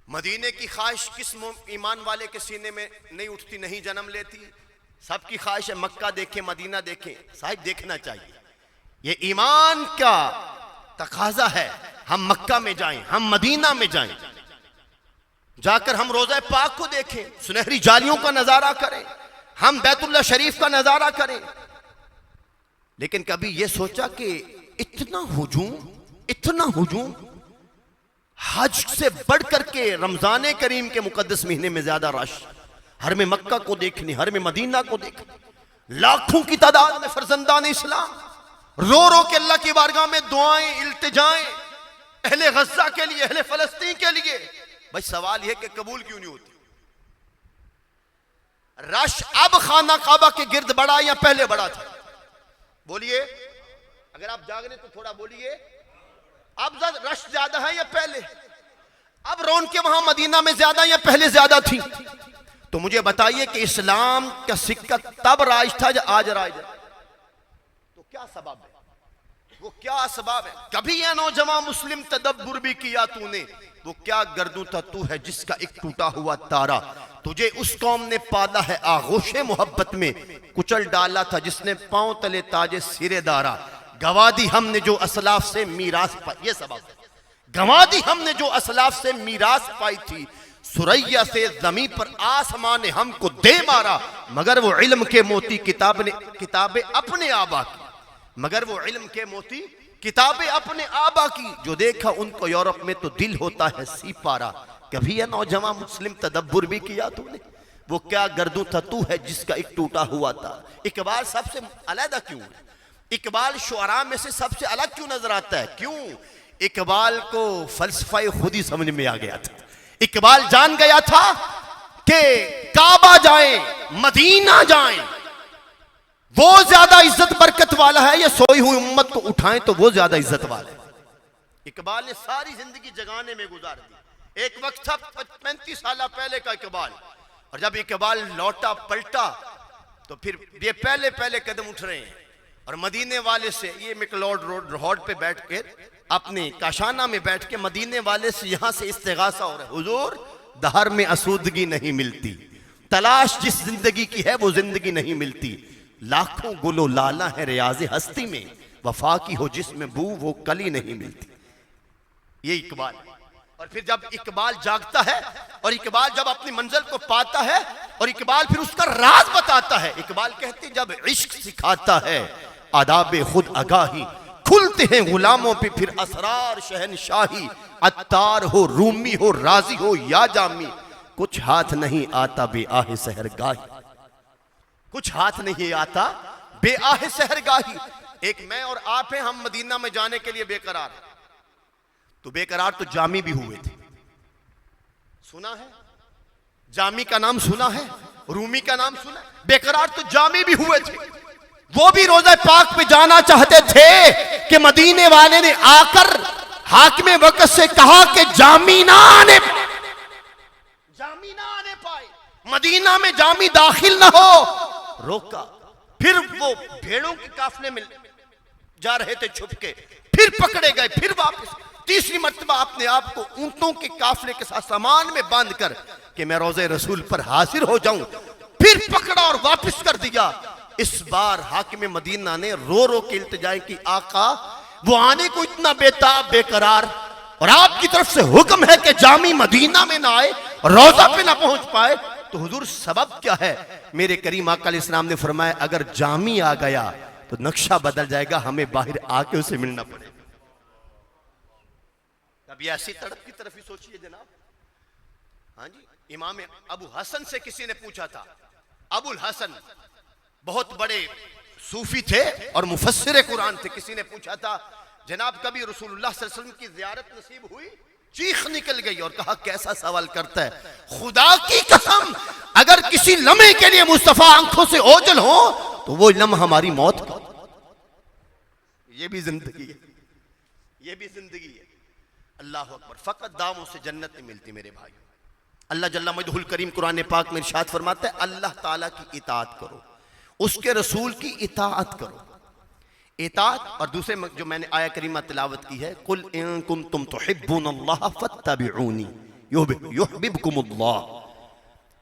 مدینے کی خواہش کس ایمان والے کے سینے میں نہیں اٹھتی، نہیں جنم لیتی؟ سب کی خواہش ہے مکہ دیکھیں، مدینہ دیکھیں. صاحب دیکھنا چاہیے، یہ ایمان کا تقاضا ہے. ہم مکہ میں جائیں، ہم مدینہ میں جائیں، جا کر ہم روضہ پاک کو دیکھیں، سنہری جالیوں کا نظارہ کریں، ہم بیت اللہ شریف کا نظارہ کریں. لیکن کبھی یہ سوچا کہ اتنا ہجوم حج سے بڑھ کر کے رمضان کریم کے مقدس مہینے میں زیادہ رش، حرم مکہ کو دیکھنے، حرم مدینہ کو دیکھنے، لاکھوں کی تعداد میں فرزندان اسلام رو رو کے اللہ کی بارگاہ میں دعائیں، التجائیں، اہل غزہ کے لیے، اہل فلسطین کے لیے. بھائی سوال یہ کہ قبول کیوں نہیں ہوتی؟ رش اب خانہ کعبہ کے گرد بڑا یا پہلے بڑا تھا؟ بولیے، اگر آپ جاگ رہے تو تھوڑا بولیے. اب رش زیادہ ہے یا پہلے؟ اب رونقیں وہاں مدینہ میں زیادہ یا پہلے زیادہ تھی؟ تو مجھے بتائیے کہ اسلام کا سکہ تب رائج تھا یا آج رائج ہے؟ تو کیا سبب ہے؟ وہ کیا اسباب ہے؟ کبھی یہ نوجوان مسلم تدبر بھی کیا تو نے؟ وہ کیا گردوں تھا تو ہے جس کا ایک ٹوٹا ہوا تارا، تجھے اس قوم نے پالا ہے آغوش محبت میں، کچل ڈالا تھا جس نے پاؤں تلے تاج سرے دارا. گوا دی ہم نے جو اسلاف سے میراث پائی، یہ سبب ہے. گوا دی ہم نے جو اسلاف سے میراث پائی تھی، سریا سے زمین پر آسمان نے ہم کو دے مارا، مگر وہ علم کے موتی کتابیں اپنے آبا کی، مگر وہ علم کے موتی کتابیں اپنے آبا کی، جو دیکھا ان کو یورپ میں تو دل ہوتا ہے سی پارا. کبھی یہ نوجوان مسلم تدبر بھی کیا تو نے؟ وہ کیا گردوں تھا تو ہے جس کا ایک ٹوٹا ہوا تھا. اقبال سب سے علیحدہ کیوں ہے؟ اقبال شعراء میں سے سب سے الگ کیوں نظر آتا ہے؟ کیوں؟ اقبال کو فلسفہ خود ہی سمجھ میں آ گیا تھا. اقبال جان گیا تھا کہ کعبہ جائیں، مدینہ جائیں، وہ زیادہ عزت برکت والا ہے، یا سوئی ہوئی امت کو اٹھائیں تو وہ زیادہ عزت والا ہے. اقبال نے ساری زندگی جگانے میں گزار دی. ایک وقت تھا 35 سالہ پہلے کا اقبال، اور جب اقبال لوٹا پلٹا تو پھر یہ پہلے قدم اٹھ رہے ہیں. اور مدینے والے سے یہ مکلوڈ روڈ پہ بیٹھ کے، اپنے کاشانہ میں بیٹھ کے مدینے والے سے یہاں سے استغاثہ ہو رہا ہے، حضور دہر میں اسودگی نہیں ملتی، تلاش جس زندگی کی ہے وہ زندگی نہیں ملتی، لاکھوں گل و لالا ہے ریاض ہستی میں، وفا کی ہو جس میں بو وہ کلی نہیں ملتی. یہ اقبال ہے. اور پھر جب اقبال جاگتا ہے اور اقبال جب اپنی منزل کو پاتا ہے اور اقبال پھر اس کا راز بتاتا ہے. اقبال کہتے جب عشق سکھاتا ہے آداب خود آگاہی، کھلتے ہیں غلاموں پہ پھر اسرار شہنشاہی، عطار ہو رومی ہو رازی ہو یا جامی، کچھ ہاتھ نہیں آتا بے آہ سحرگاہی، کچھ ہاتھ نہیں آتا بے آہ سحرگاہی. ایک میں اور آپ ہیں، ہم مدینہ میں جانے کے لیے بے قرار ہیں. تو بے قرار تو جامی بھی ہوئے تھے، سنا ہے؟ جامی کا نام سنا ہے؟ رومی کا نام سنا ہے؟ بے قرار تو جامی بھی ہوئے تھے. وہ بھی روضہ پاک پہ جانا چاہتے تھے کہ مدینے والے نے آ کر حاکم وقت سے کہا کہ جامی نہ آنے پائے، مدینہ میں جامی داخل نہ ہو. روکا. پھر وہ بھیڑوں کے قافلے میں جا رہے تھے چھپ کے، پھر پکڑے گئے، پھر واپس. تیسری مرتبہ اپنے آپ کو اونٹوں کے قافلے کے ساتھ سامان میں باندھ کر کہ میں روضہ رسول پر حاضر ہو جاؤں، پھر پکڑا اور واپس کر دیا. اس بار حاکم مدینہ نے رو رو کے التجائے کی، آقا وہ آنے کو اتنا بےتاب بے قرار، اور آپ کی طرف سے حکم ہے کہ جامی مدینہ میں نہ آئے، روضہ پہ نہ پہنچ پائے، تو حضور سبب کیا ہے؟ میرے کریم آقا علیہ السلام نے فرمایا اگر جامی آ گیا تو نقشہ بدل جائے گا، ہمیں باہر آ کے اسے ملنا پڑے گا. اب یہ ایسی تڑپ کی طرف ہی سوچئے جناب. ہاں جی، امام ابو حسن سے کسی نے پوچھا تھا. ابو الحسن بہت بڑے صوفی تھے اور مفسر قرآن تھے. کسی نے پوچھا تھا جناب کبھی رسول اللہ صلی اللہ علیہ وسلم کی زیارت نصیب ہوئی؟ چیخ نکل گئی اور کہا کیسا سوال کرتا ہے، خدا کی قسم اگر کسی لمحے کے لیے مصطفیٰ آنکھوں سے اوجھل ہو تو وہ لمحہ ہماری موت کا، یہ بھی زندگی ہے، یہ بھی زندگی ہے۔ اللہ اکبر، فقط داموں سے جنت نہیں ملتی میرے بھائی۔ اللہ جل مجدہ الکریم قرآن پاک میں ارشاد فرماتا ہے اللہ تعالیٰ کی اطاعت کرو، اس کے رسول کی اطاعت کرو۔ اطاعت، اور دوسرے جو میں نے آیہ کریمہ تلاوت کی ہے، قُلْ إِن كُنتُمْ تُحِبُّونَ اللَّهَ فَاتَّبِعُونِي يُحْبِبْكُمُ اللَّهُ۔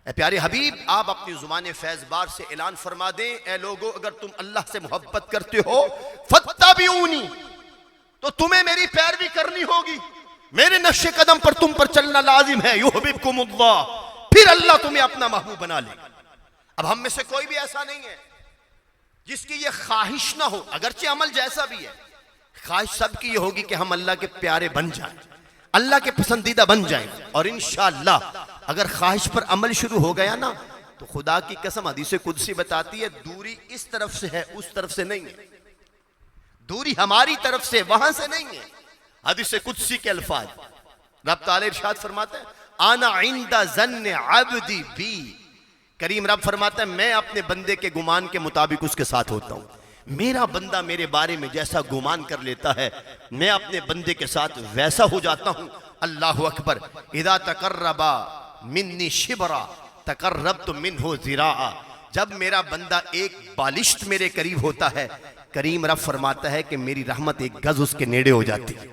اے پیارے حبیب، آپ اپنی زبان فیض بار سے اعلان فرما دیں، اے لوگو اگر تم اللہ سے محبت کرتے ہو فَاتَّبِعُونِي، تو تمہیں میری پیروی کرنی ہوگی، میرے نقش قدم پر تم پر چلنا لازم ہے۔ یحببکم اللہ، پھر اللہ تمہیں اپنا محبوب بنا لے گا۔ اب ہم میں سے کوئی بھی ایسا نہیں ہے جس کی یہ خواہش نہ ہو، اگرچہ عمل جیسا بھی ہے، خواہش سب کی یہ ہوگی کہ ہم اللہ کے پیارے بن جائیں، اللہ کے پسندیدہ بن جائیں۔ اور انشاءاللہ اگر خواہش پر عمل شروع ہو گیا نا، تو خدا کی قسم حدیث قدسی بتاتی ہے دوری اس طرف سے ہے، اس طرف سے نہیں ہے، دوری ہماری طرف سے، وہاں سے نہیں ہے۔ حدیث قدسی کے الفاظ، رب تعالی ارشاد فرماتا ہے انا عند ظن عبدی بی، کریم رب فرماتا ہے میں اپنے بندے کے گمان کے مطابق اس کے ساتھ ہوتا ہوں۔ میرا بندہ میرے بارے میں جیسا گمان کر لیتا ہے، میں اپنے بندے کے ساتھ ویسا ہو جاتا ہوں۔ اللہ اکبر، اذا تقربا منی شبرا تقربت منہ ذراعا، جب میرا بندہ ایک بالشت میرے قریب ہوتا ہے، کریم رب فرماتا ہے کہ میری رحمت ایک گز اس کے نیڑے ہو جاتی ہے۔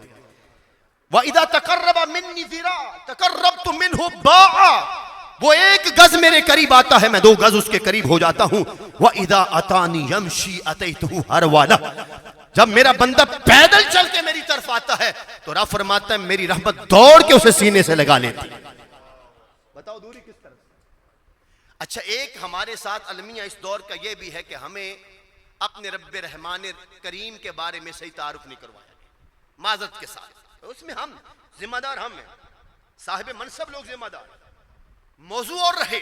وَإِذَا تَقَرَّبَ مِنِّي ذِرَاعًا تَقَرَّبْتُ مِنْهُ بَاعًا، وہ ایک گز میرے قریب آتا ہے میں 2 گز اس کے قریب ہو جاتا ہوں۔ وَإِذَا أَتَانِي يَمْشِي أَتَيْتُهُ هَرْوَلًا، جب میرا بندہ پیدل چل کے میری طرف آتا ہے تو رب فرماتا ہے میری رحمت دوڑ کے اسے سینے سے لگا لیتی ہے۔ بتاؤ دوری کس طرف سے؟ اچھا، ایک ہمارے ساتھ المیہ اس دور کا یہ بھی ہے کہ ہمیں اپنے رب رحمان کریم کے بارے میں صحیح تعارف نہیں کروایا گیا، معذرت کے ساتھ۔ اس میں ہم ذمہ دار، ہم ہیں صاحب منصب لوگ ذمہ دار۔ موضوع اور رہے،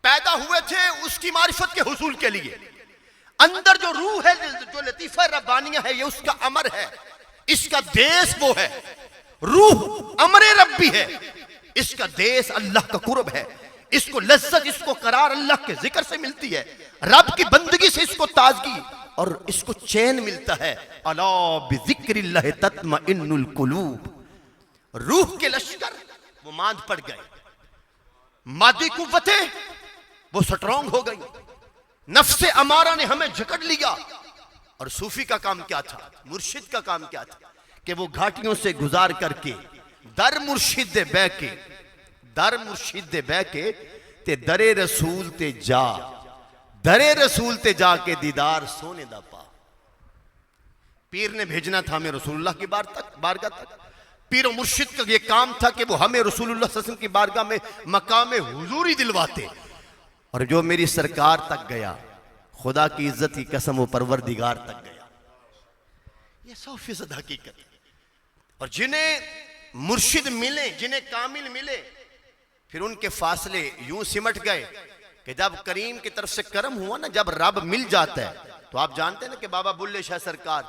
پیدا ہوئے تھے اس کی معرفت کے حصول کے لیے، اندر جو روح ہے، جو لطیفہ ربانیہ ہے، یہ اس کا امر ہے، اس کا دیس وہ ہے۔ روح امر ربی ہے، اس کا دیس اللہ کا قرب ہے، اس کو لذت، اس کو قرار اللہ کے ذکر سے ملتی ہے، رب کی بندگی سے اس کو تازگی اور اس کو چین ملتا ہے۔ الا بذکر اللہ تطمئن القلوب، روح کے لشکر وہ ماند پڑ گئے، مادی قوتیں وہ سٹرونگ ہو گئی، نفس امارہ نے ہمیں جکڑ لیا۔ اور صوفی کا کام کیا تھا، مرشد کا کام کیا تھا کہ وہ گھاٹیوں سے گزار کر کے در مرشد بے کے، در مرشد بے کے تے در رسول تے جا، در رسول تے جا کے دیدار سونے دا پا۔ پیر نے بھیجنا تھا ہمیں رسول اللہ کی بارگاہ تک، پیر و مرشد کا یہ کام تھا کہ وہ ہمیں رسول اللہ صلی اللہ علیہ وسلم کی بارگاہ میں مقام حضوری دلواتے۔ اور جو میری سرکار تک گیا، خدا کی عزت کی قسم وہ پروردگار تک گیا، یہ 100% حقیقت ہے۔ اور جنہیں مرشد ملے، جنہیں کامل ملے، پھر ان کے فاصلے یوں سمٹ گئے کہ جب کریم کی طرف سے کرم ہوا نا، جب رب مل جاتا ہے تو آپ جانتے ہیں نا کہ بابا بلے شاہ سرکار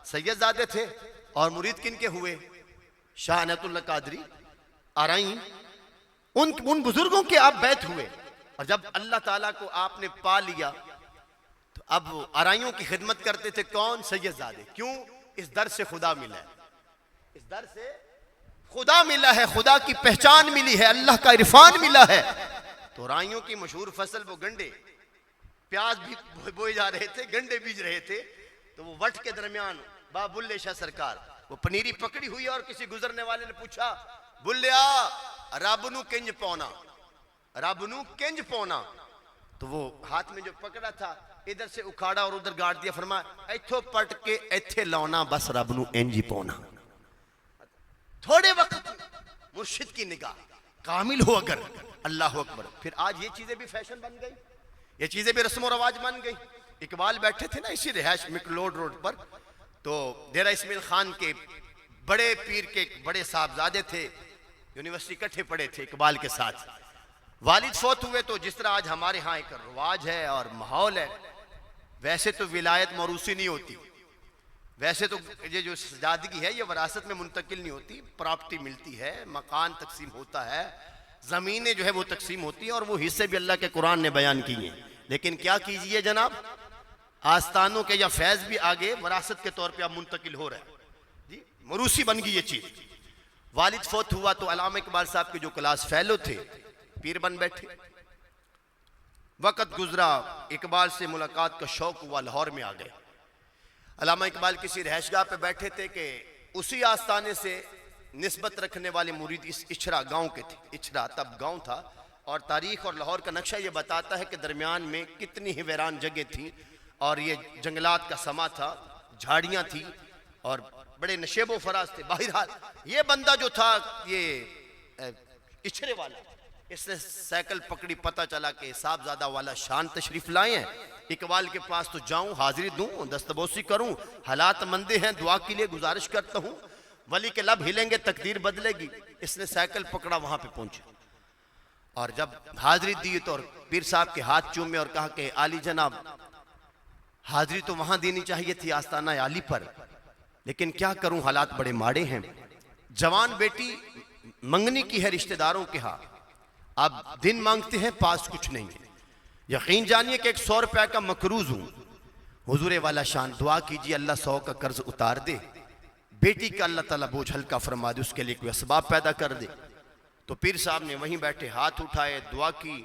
سید زادے تھے، اور مرید کن کے ہوئے؟ شاہ عنایت اللہ قادری آرائیں، ان بزرگوں کے آپ بیت ہوئے۔ اور جب اللہ تعالیٰ کو آپ نے پا لیا تو اب آرائیوں کی خدمت کرتے تھے کون؟ سید زادے۔ کیوں؟ اس در سے خدا ملا ہے، اس در سے خدا ملا ہے، خدا کی پہچان ملی ہے، اللہ کا عرفان ملا ہے۔ تو رائیوں کی مشہور فصل وہ گنڈے، پیاز بھی بوئے جا رہے تھے، گنڈے بیج رہے تھے، تو وہ وٹ کے درمیان بابا بلے شاہ سرکار وہ پنیری پکڑی ہوئی، اور کسی گزرنے والے نے پوچھا بلیا رب نو کنج پونا، رب نو کنج پونا، تو وہ ہاتھ میں جو پکڑا تھا ادھر سے اکھاڑا اور ادھر گاڑ دیا، فرمایا ایتھو پٹ کے ایتھے لاؤنا، بس رب نو انجی پونا۔ تھوڑے وقت مرشد کی نگاہ کامل ہو اگر، اللہ اکبر، پھر آج یہ چیزیں بھی فیشن بن گئی، یہ چیزیں بھی رسم و رواج بن گئی۔ اقبال بیٹھے تھے نا اسی رہائش مکلوڈ روڈ پر، تو ڈیرہ اسماعیل خان کے بڑے پیر کے بڑے صاحبزادے تھے، یونیورسٹی کٹھے پڑے تھے اقبال کے ساتھ۔ والد فوت ہوئے تو جس طرح آج ہمارے ہاں ایک رواج ہے اور ماحول ہے، ویسے تو ولایت موروثی نہیں ہوتی، ویسے تو یہ جو سجادگی ہے یہ وراثت میں منتقل نہیں ہوتی، پراپرٹی ملتی ہے، مکان تقسیم ہوتا ہے، زمینیں جو ہے وہ تقسیم ہوتی ہیں، اور وہ حصے بھی اللہ کے قرآن نے بیان کیے ہیں۔ لیکن کیا کیجئے جناب، آستانوں کے یا فیض بھی آگے وراثت کے طور پہ اب منتقل ہو رہا ہے جی، موروثی بن گئی یہ چیز۔ والد فوت ہوا تو علامہ اقبال صاحب کے جو کلاس فیلو تھے پیر بن بیٹھے۔ وقت گزرا، اقبال سے ملاقات کا شوق ہوا، لاہور میں آ گئے۔ علامہ اقبال کسی رہائش گاہ پہ بیٹھے تھے کہ اسی آستانے سے نسبت رکھنے والے مرید اس اچھرا گاؤں کے تھے۔ اچھرا تب گاؤں تھا، اور تاریخ اور لاہور کا نقشہ یہ بتاتا ہے کہ درمیان میں کتنی ہی ویران جگہ تھی، اور یہ جنگلات کا سما تھا، جھاڑیاں تھی اور بڑے نشیب و فراز تھے۔ بہرحال یہ بندہ جو تھا، یہ اچھرے والا، اس نے سائیکل پکڑی، پتہ چلا کہ صاحبزادہ والا شان تشریف لائے ہیں، اقبال کے پاس تو جاؤں، حاضری دوں، دستبوسی کروں، حالات مندے ہیں، دعا کے لیے گزارش کرتا ہوں، ولی کے لب ہلیں گے تقدیر بدلے گی۔ اس نے سائیکل پکڑا، وہاں پہ پہنچا، اور جب حاضری دی تو پیر صاحب کے ہاتھ چومے اور کہا کہ عالی جناب، حاضری تو وہاں دینی چاہیے تھی آستانہ عالی پر، لیکن کیا کروں، حالات بڑے ماڑے ہیں۔ جوان بیٹی منگنی کی ہے رشتہ داروں کے ہاں، اب دن مانگتے ہیں، پاس کچھ نہیں ہے، یقین جانیے کہ 100 روپے کا مقروض ہوں۔ حضور والا شان، دعا کیجیے اللہ 100 کا قرض اتار دے، بیٹی کا اللہ تعالیٰ بوجھ ہلکا فرما دے، اس کے لیے کوئی اسباب پیدا کر دے۔ تو پیر صاحب نے وہیں بیٹھے ہاتھ اٹھائے، دعا کی،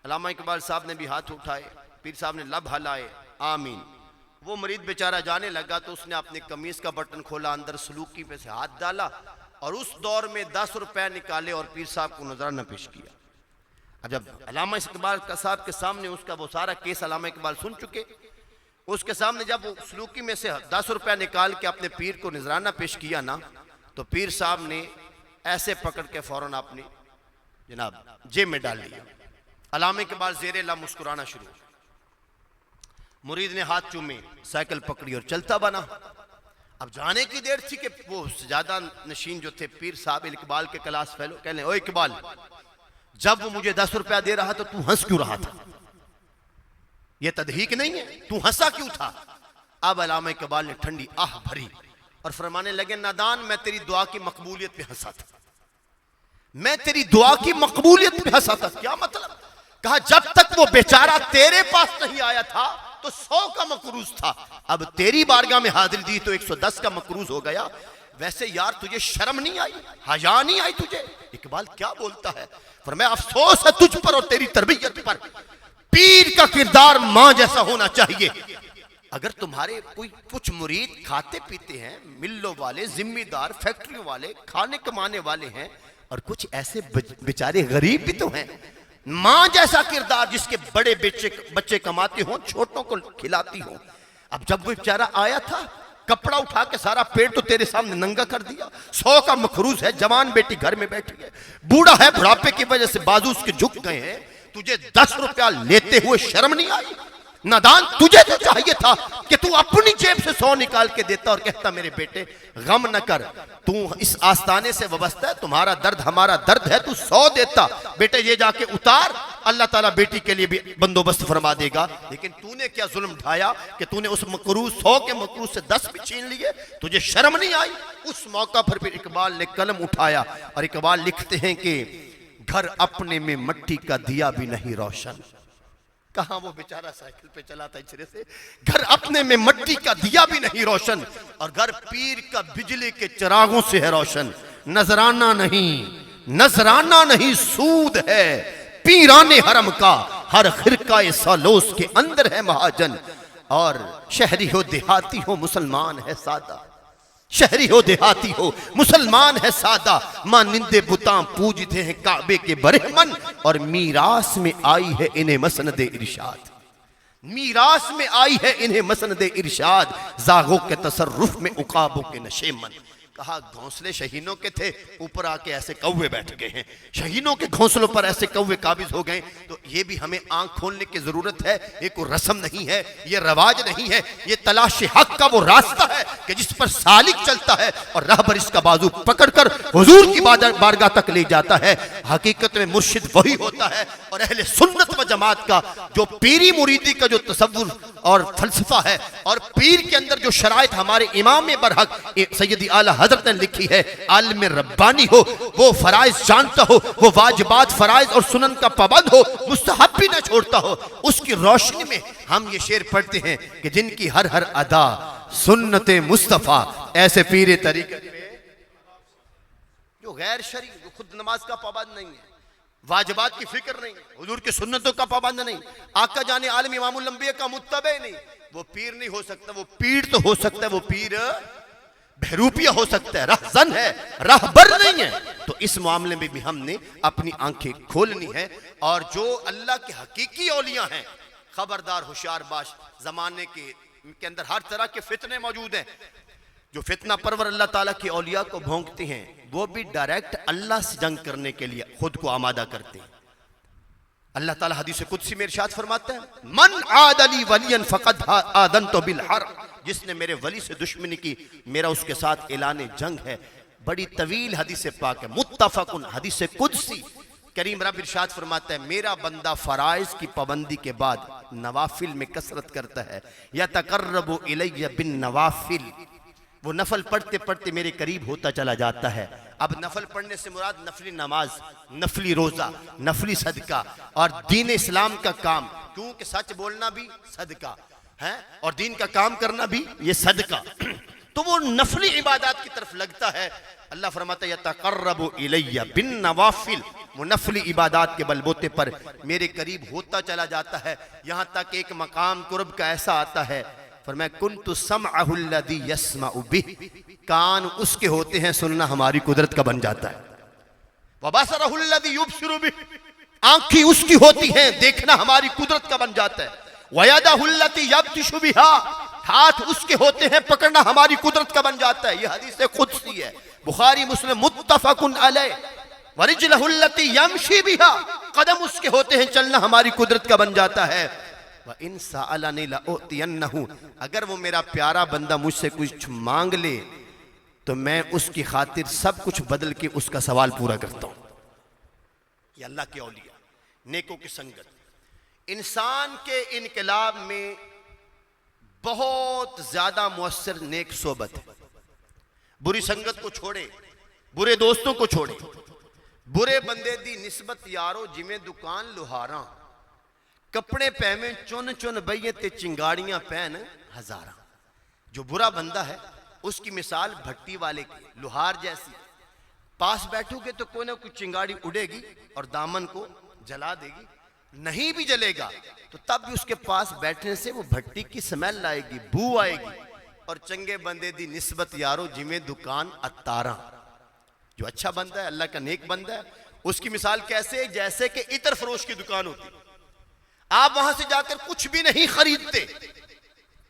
علامہ اقبال صاحب نے بھی ہاتھ اٹھائے، پیر صاحب نے لب ہلائے، آمین۔ وہ مرید بیچارہ جانے لگا تو اس نے اپنے قمیص کا بٹن کھولا، اندر سلوکی پہ سے ہاتھ ڈالا، اور اس دور میں 10 روپے نکالے اور پیر صاحب کو نذرانہ پیش کیا۔ اب جب علامہ اقبال صاحب کے سامنے اس کا وہ سارا کیس علامہ اقبال سن چکے، اس کے سامنے جب وہ سلوکی میں سے 10 روپے نکال کے اپنے پیر کو نذرانہ پیش کیا نا، تو پیر صاحب نے ایسے پکڑ کے فوراً اپنی جناب جیب میں ڈال لیا۔ علامہ اقبال زیر لب مسکرانا شروع، مرید نے ہاتھ چومے، سائیکل پکڑی اور چلتا بنا۔ اب جانے کی دیر تھی کہ وہ سجادہ نشین جو تھے پیر صاحب اقبال کے کلاس فیلو کہہ لیں، او اقبال، جب وہ مجھے 10 روپیہ دے رہا تو ہنس کیوں رہا تھا؟ یہ تضحیک نہیں ہے، تو ہنسا کیوں تھا؟ اب علامہ اقبال نے ٹھنڈی آہ بھری اور فرمانے لگے، نادان، میں تیری دعا کی مقبولیت پہ ہنسا تھا، میں تیری دعا کی مقبولیت پہ ہنسا تھا۔ کیا مطلب؟ کہا جب تک وہ بیچارہ تیرے پاس نہیں آیا تھا تو 100 کا مقروض تھا، اب تیری بارگاہ میں حاضری دی تو 110 کا مقروض ہو گیا۔ ویسے یار تجھے شرم نہیں آئی، حیا نہیں آئی تجھے؟ اقبال کیا بولتا ہے؟ فرمایا افسوس ہے تجھ پر اور تیری تربیت پر، پیر کا کردار ماں جیسا ہونا چاہیے۔ اگر تمہارے کوئی کچھ مرید کھاتے پیتے ہیں، ملوں والے، ذمہ دار، فیکٹری والے، کھانے کمانے والے ہیں، اور کچھ ایسے بیچارے غریب بھی تو ہیں، ماں جیسا کردار جس کے بڑے بچے کماتے ہوں، چھوٹوں کو کھلاتی ہوں۔ اب جب وہ بیچارہ آیا تھا، کپڑا اٹھا کے سارا پیٹ تو تیرے سامنے ننگا کر دیا، 100 کا مقروض ہے، جوان بیٹی گھر میں بیٹھی ہے، بوڑھا ہے، بڑھاپے کی وجہ سے بازو اس کے جھک گئے ہیں، تجھے 10 روپیہ لیتے ہوئے شرم نہیں آئی؟ نادان، تجھے تو چاہیے تھا کہ تو اپنی جیب سے 100 نکال کے دیتا اور کہتا میرے بیٹے غم نہ کر، تو اس آستانے سے وابستہ ہے، تمہارا درد ہمارا درد ہے، تو 100 دیتا، بیٹے یہ جا کے اتار، اللہ تعالیٰ بیٹی کے لیے بھی بندوبست فرما دے گا۔ لیکن تو نے کیا ظلم ڈھایا کہ تو نے اس مقروض 100 کے مقروض سے 10 بھی چھین لیے؟ تجھے شرم نہیں آئی؟ اس موقع پر پھر اقبال نے قلم اٹھایا اور اقبال لکھتے ہیں کہ گھر اپنے میں مٹی کا دیا بھی نہیں روشن۔ کہاں وہ بیچارہ سائیکل پہ چلا تھا اچھرے سے، گھر اپنے میں مٹی کا دیا بھی نہیں روشن، اور گھر پیر کا بجلی کے چراغوں سے ہے روشن۔ نذرانہ نہیں سود ہے پیران حرم کا، ہر خرقہ سالوس کے اندر ہے مہاجن، اور شہری ہو دیہاتی ہو مسلمان ہے سادہ، شہری ہو دیہاتی ہو مسلمان ہے سادہ، مانند بتاں پوجتے ہیں کعبے کے برہمن، اور میراث میں آئی ہے انہیں مسند ارشاد، میراث میں آئی ہے انہیں مسند ارشاد، زاغوں کے تصرف میں عقابوں کے نشیمن۔ کہا گھونسلے شہینوں کے تھے، اوپر آ کے ایسے کوے بیٹھ گئے ہیں، شہینوں کے گھونسلوں پر ایسے کوے قابض ہو گئے، تو یہ بھی ہمیں آنکھ کھولنے کی ضرورت ہے۔ یہ کوئی رسم نہیں ہے، یہ رواج نہیں ہے، یہ تلاش حق کا وہ راستہ ہے کہ جس پر سالک چلتا ہے اور راہبر اس کا بازو پکڑ کر حضور کی بارگاہ تک لے جاتا ہے۔ حقیقت میں مرشد وہی ہوتا ہے، اور اہل سنت و جماعت کا جو پیری مریدی کا جو تصور اور فلسفہ ہے اور پیر کے اندر جو شرائط ہمارے امام برحق سیدی اعلیٰ حضرت نے لکھی ہے، عالم ربانی ہو، وہ فرائض جانتا ہو، وہ واجبات فرائض اور سنن کا پابند ہو، مستحب بھی نہ چھوڑتا ہو، اس کی روشنی میں ہم یہ شعر پڑھتے ہیں کہ جن کی ہر ہر ادا سنت مصطفیٰ، ایسے پیر طریقت میں جو غیر شرعی، جو خود نماز کا پابند نہیں ہے، واجبات کی فکر نہیں، حضور کی سنتوں کا پابند نہیں، آقا جان عالم امام الانبیاء کا متبع نہیں، وہ پیر نہیں ہو سکتا۔ وہ پیر تو ہو سکتا ہے، وہ پیر بہروپیہ ہو سکتا ہے، رہزن ہے، راہبر نہیں ہے۔ تو اس معاملے میں بھی ہم نے اپنی آنکھیں کھولنی ہے، اور جو اللہ کے حقیقی اولیاء ہیں، خبردار ہوشیار باش، زمانے کے اندر ہر طرح کے فتنے موجود ہیں۔ جو فتنہ پرور اللہ تعالیٰ کی اولیاء کو بھونکتے ہیں، وہ بھی ڈائریکٹ اللہ سے جنگ کرنے کے لیے خود کو آمادہ کرتے ہیں۔ اللہ تعالیٰ حدیث قدسی میں ارشاد فرماتا ہے، من عاد لی ولیا فقد آذنت بالحرب، جس نے میرے ولی سے دشمنی کی، میرا اس کے ساتھ اعلان جنگ ہے۔ بڑی طویل حدیث پاک ہے، متفقن حدیث قدسی۔ کریم رب ارشاد فرماتا ہے، میرا بندہ فرائض کی پابندی کے بعد نوافل میں کثرت کرتا ہے، یتقرب الی بالنوافل، وہ نفل پڑھتے پڑھتے میرے قریب ہوتا چلا جاتا ہے۔ اب نفل پڑھنے سے مراد نفلی نماز، نفلی روزہ، نفلی صدقہ اور دین اسلام کا کام، کیونکہ سچ بولنا بھی صدقہ ہے اور دین کا کام کرنا بھی یہ صدقہ، تو وہ نفلی عبادات کی طرف لگتا ہے۔ اللہ فرماتا ہے یتقرب الی بالنوافل، وہ نفلی عبادات کے بلبوتے پر میرے قریب ہوتا چلا جاتا ہے، یہاں تک ایک مقام قرب کا ایسا آتا ہے، فرمایا کنت سمعہ الذی یسمع بہ، کان اس کے ہوتے ہیں، سننا ہماری قدرت کا بن جاتا ہے۔ وبصرہ الذی یبصر بہ، آنکھیں اس کی ہوتی ہیں، دیکھنا ہماری قدرت کا بن جاتا ہے۔ ویدہ التی یبطش بہا، ہاتھ اس کے ہوتے ہیں، پکڑنا ہماری قدرت کا بن جاتا ہے۔ یہ حدیث قدسی ہے، بخاری مسلم متفق علیہ۔ ورجلہ التی یمشی بہا، قدم اس کے ہوتے ہیں، چلنا ہماری قدرت کا بن جاتا ہے۔ وَإِن سَأَلَنِي لَأُعْطِيَنَّهُ، اگر وہ میرا پیارا بندہ مجھ سے کچھ مانگ لے تو میں اس کی خاطر سب کچھ بدل کے اس کا سوال پورا کرتا ہوں۔ یہ اللہ کے اولیاء، نیکوں کی سنگت۔ انسان کے انقلاب میں بہت زیادہ مؤثر نیک صحبت ہے۔ بری سنگت کو چھوڑے، برے دوستوں کو چھوڑے، برے بندے دی نسبت یارو جمیں دکان لوہاراں، کپڑے پہمیں چون چون بئیے تے چنگاڑیاں پہن ہزاراں۔ جو برا بندہ ہے اس کی مثال بھٹی والے کی، لوہار جیسی، پاس بیٹھو گے تو کوئی نہ کوئی چنگاڑی اڑے گی اور دامن کو جلا دے گی، نہیں بھی جلے گا تو تب بھی اس کے پاس بیٹھنے سے وہ بھٹی کی سمیل آئے گی، بو آئے گی۔ اور چنگے بندے دی نسبت یارو جمیں دکان اتاراں، جو اچھا بندہ ہے، اللہ کا نیک بندہ ہے، اس کی مثال کیسے ہے؟ جیسے کہ عطر فروش کی دکان ہوتی، آپ وہاں سے جا کر کچھ بھی نہیں خریدتے،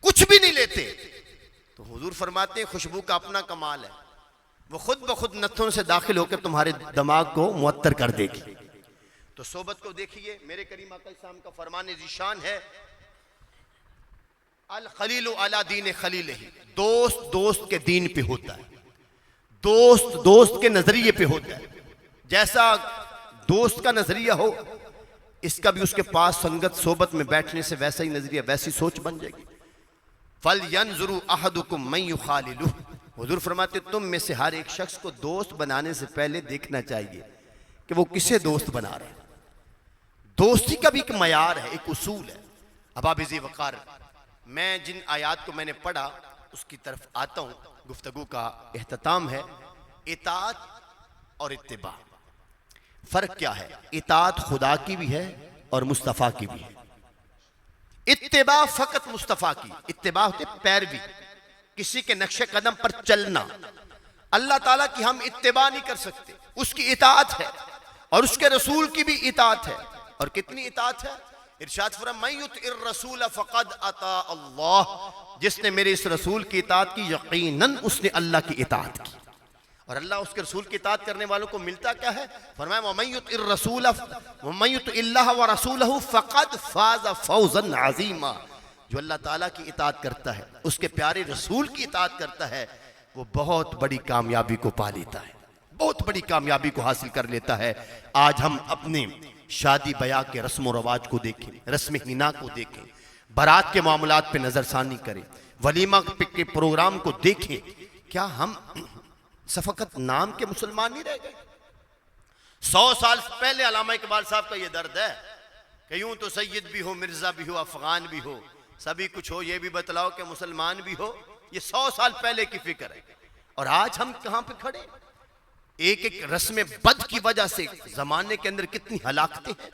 کچھ بھی نہیں لیتے، تو حضور فرماتے ہیں خوشبو کا اپنا کمال ہے، وہ خود بخود نتھوں سے داخل ہو کر تمہارے دماغ کو معطر کر دے گی۔ تو صحبت کو دیکھیے، میرے کریم آقا اسلام کا فرمان ذیشان ہے، الخلیل علی دین خلیلہ، دوست دوست کے دین پہ ہوتا ہے، دوست دوست کے نظریے پہ ہوتا ہے۔ جیسا دوست کا نظریہ ہو، اس کا بھی اس کے پاس سنگت صحبت میں بیٹھنے سے ویسا ہی نظریہ، ویسی سوچ بن جائے گی۔ فَلْيَنْظُرُ أَحَدُكُمْ مَنْ يُخَالِلُهُ، حضور فرماتے تم میں سے ہر ایک شخص کو دوست بنانے سے پہلے دیکھنا چاہیے کہ وہ کسے دوست بنا رہے ہیں۔ دوستی کا بھی ایک معیار ہے، ایک اصول ہے۔ اب آپ ذی وقار، میں جن آیات کو میں نے پڑھا اس کی طرف آتا ہوں، گفتگو کا اختتام ہے۔ اطاعت اور اتباع، فرق کیا ہے؟ اطاعت خدا کی بھی ہے اور مصطفیٰ کی بھی ہے، اتباع فقط مصطفیٰ کی، اتباع ہوتے پیروی، کسی کے نقش قدم پر چلنا۔ اللہ تعالیٰ کی ہم اتباع نہیں کر سکتے، اس کی اطاعت ہے اور اس کے رسول کی بھی اطاعت ہے۔ اور کتنی اطاعت ہے؟ ارشاد فرمایا من یطع الرسول فقد اطاع اللہ، جس نے میرے اس رسول کی اطاعت کی یقیناً اس نے اللہ کی اطاعت کی۔ اور اللہ اس کے رسول کی اطاعت کرنے والوں کو ملتا کیا ہے؟ فرمایا ومن یطع الرسول ومن یطع اللہ ورسولہ فقد فاز فوزا عظیما، جو اللہ تعالیٰ کی اطاعت کرتا ہے، اس کے پیارے رسول کی اطاعت کرتا ہے، وہ بہت بڑی کامیابی کو پا لیتا ہے، بہت بڑی کامیابی کو حاصل کر لیتا ہے۔ آج ہم اپنے شادی بیاہ کے رسم و رواج کو دیکھیں، رسم حنا کو دیکھیں، بارات کے معاملات پہ نظر ثانی کریں، ولیمہ کے پروگرام کو دیکھیں. کیا ہم فقط نام کے مسلمان نہیں رہ گئے؟ 100 سال پہلے علامہ اقبال صاحب کا یہ درد ہے کہ یوں تو سید بھی ہو، مرزا بھی ہو، افغان بھی ہو، سبھی کچھ ہو، یہ بھی بتلاؤ کہ مسلمان بھی ہو. یہ 100 سال پہلے کی فکر ہے. اور آج ہم کہاں پہ کھڑے؟ ایک ایک رسم بد کی وجہ سے زمانے کے اندر کتنی ہلاکتیں ہیں.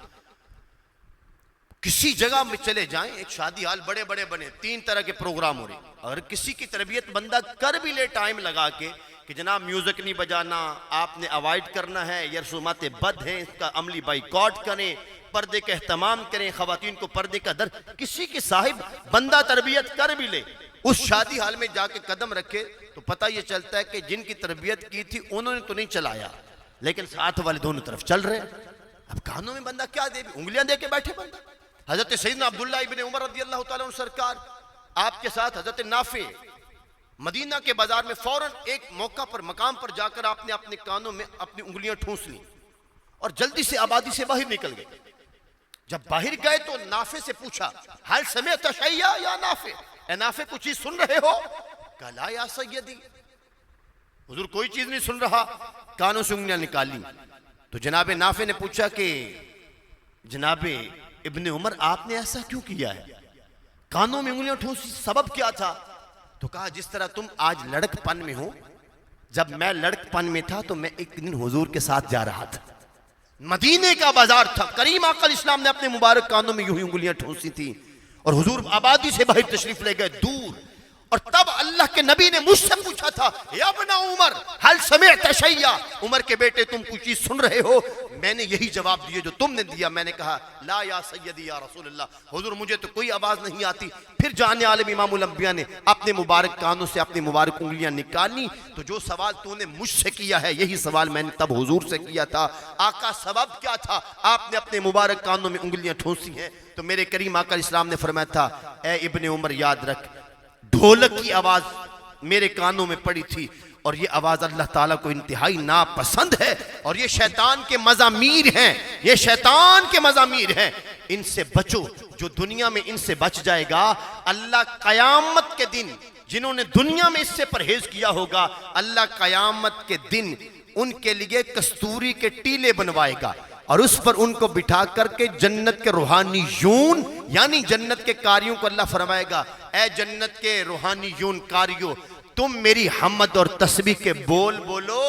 کسی جگہ میں چلے جائیں، ایک شادی ہال بڑے بڑے بنے، 3 طرح کے پروگرام ہو رہے ہیں. اگر کسی کی تربیت بندہ کر بھی لے ٹائم لگا کے کہ جناب میوزک نہیں بجانا، آپ نے اوائڈ کرنا ہے، یہ رسومات بد ہیں، اس کا عملی بائیکاٹ کریں، پردے کا اہتمام کریں، خواتین کو پردے کا در، کسی کی صاحب بندہ تربیت کر بھی لے، اس شادی حال میں جا کے قدم رکھے تو پتہ یہ چلتا ہے کہ جن کی تربیت کی تھی انہوں نے تو نہیں چلایا، لیکن ساتھ والے دونوں طرف چل رہے ہیں. اب کانوں میں بندہ کیا دے، انگلیاں دے کے بیٹھے بندہ. حضرت سیدنا عبداللہ ابن عمر رضی اللہ تعالیٰ عنہ سرکار، آپ کے ساتھ حضرت نافع، مدینہ کے بازار میں فوراً ایک موقع پر مقام پر جا کر آپ نے اپنے کانوں میں اپنی انگلیاں ٹھونس لیں اور جلدی سے آبادی سے باہر نکل گئے. جب باہر گئے تو نافع سے پوچھا، حل سمعت شیئا یا نافع، اے نافع کچھ چیز سن رہے ہو؟ کہا لا یا سیدی، حضور کوئی چیز نہیں سن رہا. کانوں سے انگلیاں نکالی تو جناب نافع نے پوچھا کہ جناب ابن عمر آپ نے ایسا کیوں کیا ہے، کانوں میں انگلیاں ٹھونسی، سبب کیا تھا؟ تو کہا جس طرح تم آج لڑک پن میں ہو، جب میں لڑک پن میں تھا تو میں ایک دن حضور کے ساتھ جا رہا تھا، مدینے کا بازار تھا، کریم آقا اسلام نے اپنے مبارک کانوں میں یوں ہی انگلیاں ٹھونسی تھی اور حضور آبادی سے باہر تشریف لے گئے دور. اور تب اللہ کے نبی نے مجھ سے پوچھا تھا، یا ابن عمر حل سمعت شیئا، عمر کے بیٹے تم کچھ چیز سن رہے ہو؟ میں نے یہی جواب دیے جو تم نے دیا. میں نے کہا لا یا سیدی یا رسول اللہ، حضور مجھے تو کوئی آواز نہیں آتی. پھر جان عالم امام الانبیاء نے اپنے مبارک کانوں سے اپنی مبارک انگلیاں نکالی. تو جو سوال تو نے مجھ سے کیا ہے یہی سوال میں نے تب حضور سے کیا تھا. آقا سبب کیا تھا آپ نے اپنے مبارک کانوں میں انگلیاں ٹھونسی ہیں؟ تو میرے کریم آقا اسلام نے فرمایا تھا، اے ابن عمر یاد رکھ، ڈھولک کی آواز میرے کانوں میں پڑی تھی اور یہ آواز اللہ تعالیٰ کو انتہائی ناپسند ہے اور یہ شیطان کے مزامیر ہیں، یہ شیطان کے مزامیر ہیں، ان سے بچو. جو دنیا میں ان سے بچ جائے گا، اللہ قیامت کے دن جنہوں نے دنیا میں اس سے پرہیز کیا ہوگا، اللہ قیامت کے دن ان کے لیے کستوری کے ٹیلے بنوائے گا اور اس پر ان کو بٹھا کر کے جنت کے روحانیون یعنی جنت کے کاریوں کو اللہ فرمائے گا، اے جنت کے روحانیون کاریوں، تم میری حمد اور تسبیح کے بول بولو.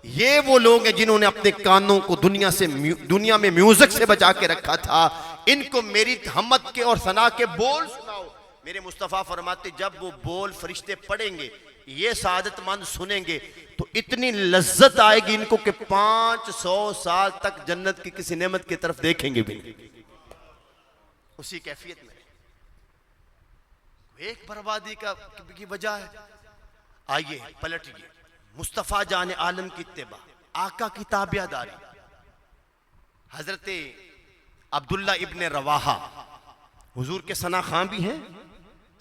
یہ وہ لوگ ہیں جنہوں نے اپنے کانوں کو دنیا میں میوزک سے بچا کے رکھا تھا، ان کو میری حمد کے اور ثنا کے بول سناؤ. میرے مصطفیٰ فرماتے جب وہ بول فرشتے پڑھیں گے، یہ سعادت مند سنیں گے تو اتنی لذت آئے گی ان کو کہ 500 سال تک جنت کی کسی نعمت کی طرف دیکھیں گے بھی اسی کیفیت میں. ایک بربادی کی وجہ ہے. آئیے پلٹیے، مصطفیٰ جان عالم کی اتباع، آقا کی تابع داری. حضرت عبداللہ ابن رواحہ حضور کے ثنا خاں بھی ہیں،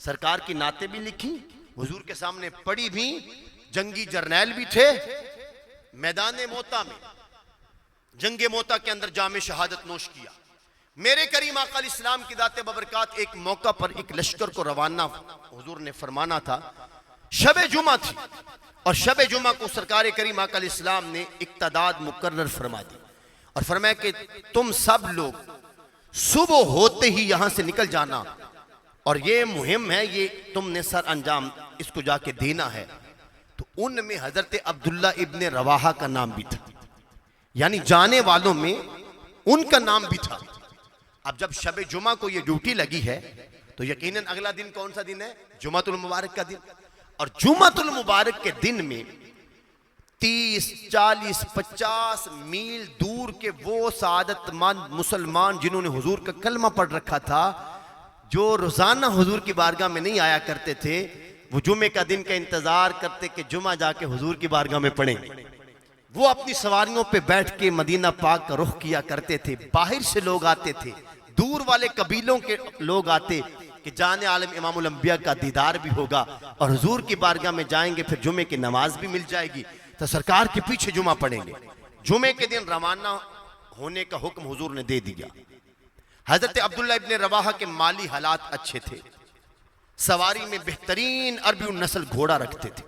سرکار کی نعتیں بھی لکھی، حضور کے سامنے پڑھی بھی، جنگی جرنیل بھی تھے. میدان موتا میں جنگ موتا کے اندر جام شہادت نوش کیا. میرے کریم آقا علیہ السلام کی ذات ببرکات ایک موقع پر ایک لشکر کو روانہ حضور نے فرمانا تھا. شب جمعہ تھی اور شب جمعہ کو سرکار کریم آقا علیہ السلام نے اقتداد مقرر فرما دی اور فرمایا کہ تم سب لوگ صبح ہوتے ہی یہاں سے نکل جانا اور یہ مہم ہے، یہ تم نے سر انجام اس کو جا کے دینا ہے. تو ان میں حضرت عبداللہ ابن رواحہ کا نام بھی تھا، یعنی جانے والوں میں ان کا نام بھی تھا. اب جب شب جمعہ کو یہ ڈیوٹی لگی ہے تو یقیناً اگلا دن کون سا دن ہے؟ جمعۃ المبارک کا دن. اور جمعۃ المبارک کے دن میں 30 40 50 میل دور کے وہ سعادت مند مسلمان جنہوں نے حضور کا کلمہ پڑھ رکھا تھا، جو روزانہ حضور کی بارگاہ میں نہیں آیا کرتے تھے، وہ جمعے کا دن کا انتظار کرتے کہ جمعہ جا کے حضور کی بارگاہ میں پڑھیں. وہ اپنی سواریوں پہ بیٹھ کے مدینہ پاک کا رخ کیا کرتے تھے. باہر سے لوگ آتے تھے، دور والے قبیلوں کے لوگ آتے کہ جان عالم امام الانبیاء کا دیدار بھی ہوگا اور حضور کی بارگاہ میں جائیں گے، پھر جمعے کی نماز بھی مل جائے گی تو سرکار کے پیچھے جمعہ پڑھیں گے. جمعے کے دن روانہ ہونے کا حکم حضور نے دے دیا۔ حضرت عبداللہ ابن رواحہ کے مالی حالات اچھے تھے، سواری میں بہترین عربی النسل گھوڑا رکھتے تھے۔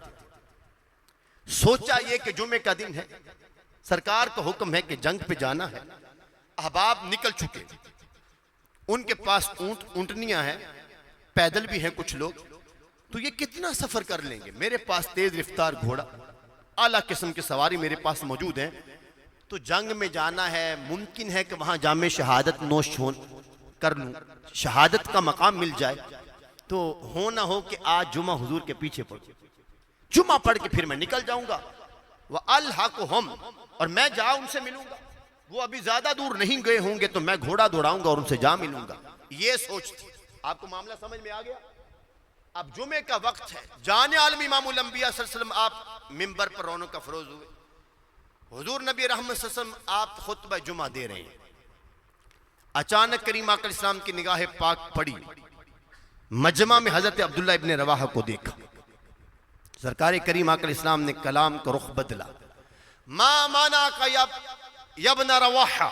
سوچا یہ کہ جمعے کا دن ہے، سرکار کا حکم ہے کہ جنگ پہ جانا ہے، احباب نکل چکے، ان کے پاس اونٹنیاں ہیں، پیدل بھی ہیں کچھ لوگ، تو یہ کتنا سفر کر لیں گے؟ میرے پاس تیز رفتار گھوڑا، اعلیٰ قسم کے سواری میرے پاس موجود ہیں، تو جنگ میں جانا ہے، ممکن ہے کہ وہاں جام شہادت نوش کر لوں، شہادت کا مقام مل جائے، تو ہو نہ ہو کہ آج جمعہ حضور کے پیچھے پڑھوں، جمعہ پڑھ کے پھر میں نکل جاؤں گا، وَأَلْحَقُهُمْ، اور میں جا ان سے ملوں گا، وہ ابھی زیادہ دور نہیں گئے ہوں گے تو میں گھوڑا دوڑاؤں گا اور ان سے جا ملوں گا۔ یہ سوچ تھی۔ آپ کو معاملہ سمجھ میں آ گیا؟ اب جمعے کا وقت ہے، جان عالم امام الانبیاء صلی اللہ علیہ وسلم آپ ممبر پر رونق افروز ہوئے، حضور نبی رحمت صلی اللہ علیہ وسلم آپ خطبہ جمعہ دے رہے ہیں، اچانک کریم آقا علیہ السلام کی نگاہ پاک پڑی، مجمع میں حضرت عبداللہ ابن رواحہ کو دیکھا، سرکار کریم آقا علیہ السلام نے کلام کا رخ بدلا، ما مانعک یا ابن رواحہ،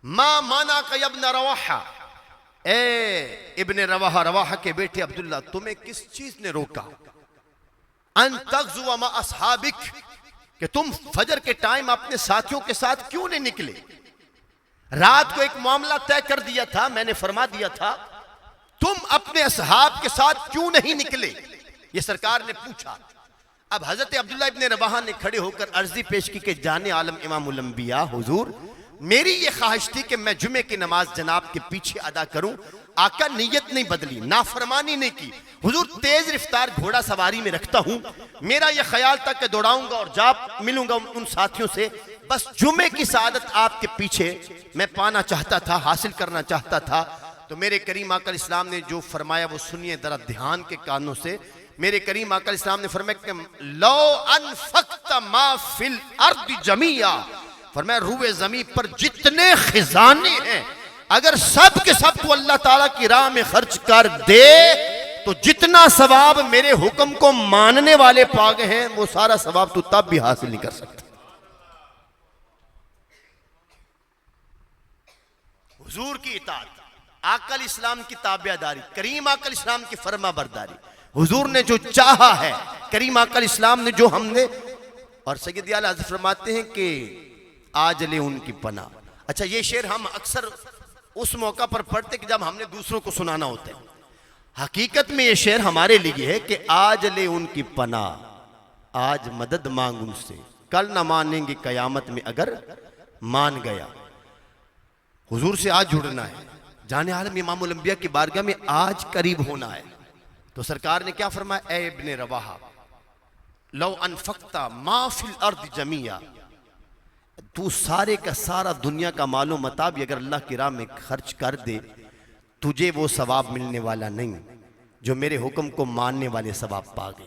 ما مانعک یا ابن رواحہ، اے ابن رواحہ، رواحہ کے بیٹے عبداللہ، تمہیں کس چیز نے روکا؟ ان تغزو ما اصحابک، کہ تم فجر کے ٹائم اپنے ساتھیوں کے ساتھ کیوں نہیں نکلے؟ رات کو ایک معاملہ طے کر دیا تھا، میں نے فرما دیا تھا، تم اپنے اصحاب کے ساتھ کیوں نہیں نکلے؟ یہ سرکار نے پوچھا۔ اب حضرت عبداللہ ابن رواحہ نے کھڑے ہو کر عرضی پیش کی کہ جان عالم امام الانبیاء حضور، میری یہ خواہش تھی کہ میں جمعے کی نماز جناب کے پیچھے ادا کروں، آقا نیت نہیں بدلی، نافرمانی نہیں کی، حضور تیز رفتار گھوڑا سواری میں رکھتا ہوں، میرا یہ خیال تھا کہ دوڑاؤں گا اور جا ملوں گا ان ساتھیوں سے، بس جمعے کی سعادت آپ کے پیچھے میں پانا چاہتا تھا، حاصل کرنا چاہتا تھا۔ تو میرے کریم آقا علیہ السلام نے جو فرمایا وہ سنیے ذرا دھیان کے کانوں سے۔ میرے کریم آقا علیہ السلام نے فرمایا کہ لو انفقت ما فی الارض جمیعا، فرمایا روئے زمین پر جتنے خزانے ہیں اگر سب کے سب تو اللہ تعالیٰ کی راہ میں خرچ کر دے تو جتنا ثواب میرے حکم کو ماننے والے پا گئے ہیں وہ سارا ثواب تو تب بھی حاصل نہیں کر سکتا۔ حضور کی اطاعت، آقا علیہ السلام کی تابعداری، کریم آقا علیہ السلام کی فرما برداری، حضور نے جو چاہا ہے، کریم آقا علیہ السلام نے جو ہم نے، اور سید اعلیٰ حضرت فرماتے ہیں کہ آج لے ان کی پناہ۔ اچھا یہ شعر ہم اکثر اس موقع پر پڑھتے کہ جب ہم نے دوسروں کو سنانا ہوتا ہے، حقیقت میں یہ شعر ہمارے لیے ہے کہ آج لے ان کی پناہ، آج مدد مانگ ان سے، کل نہ مانیں گے قیامت میں اگر مان گیا۔ حضور سے آج جڑنا ہے، جان عالم امام الانبیاء کی بارگاہ میں آج قریب ہونا ہے۔ تو سرکار نے کیا فرمایا؟ اے ابن رواحہ، لو انفقت ما فی الارض جمیعا، تو سارے کا سارا دنیا کا مال و متاع بھی اگر اللہ کی راہ میں خرچ کر دے، تجھے وہ ثواب ملنے والا نہیں جو میرے حکم کو ماننے والے ثواب پا گئے۔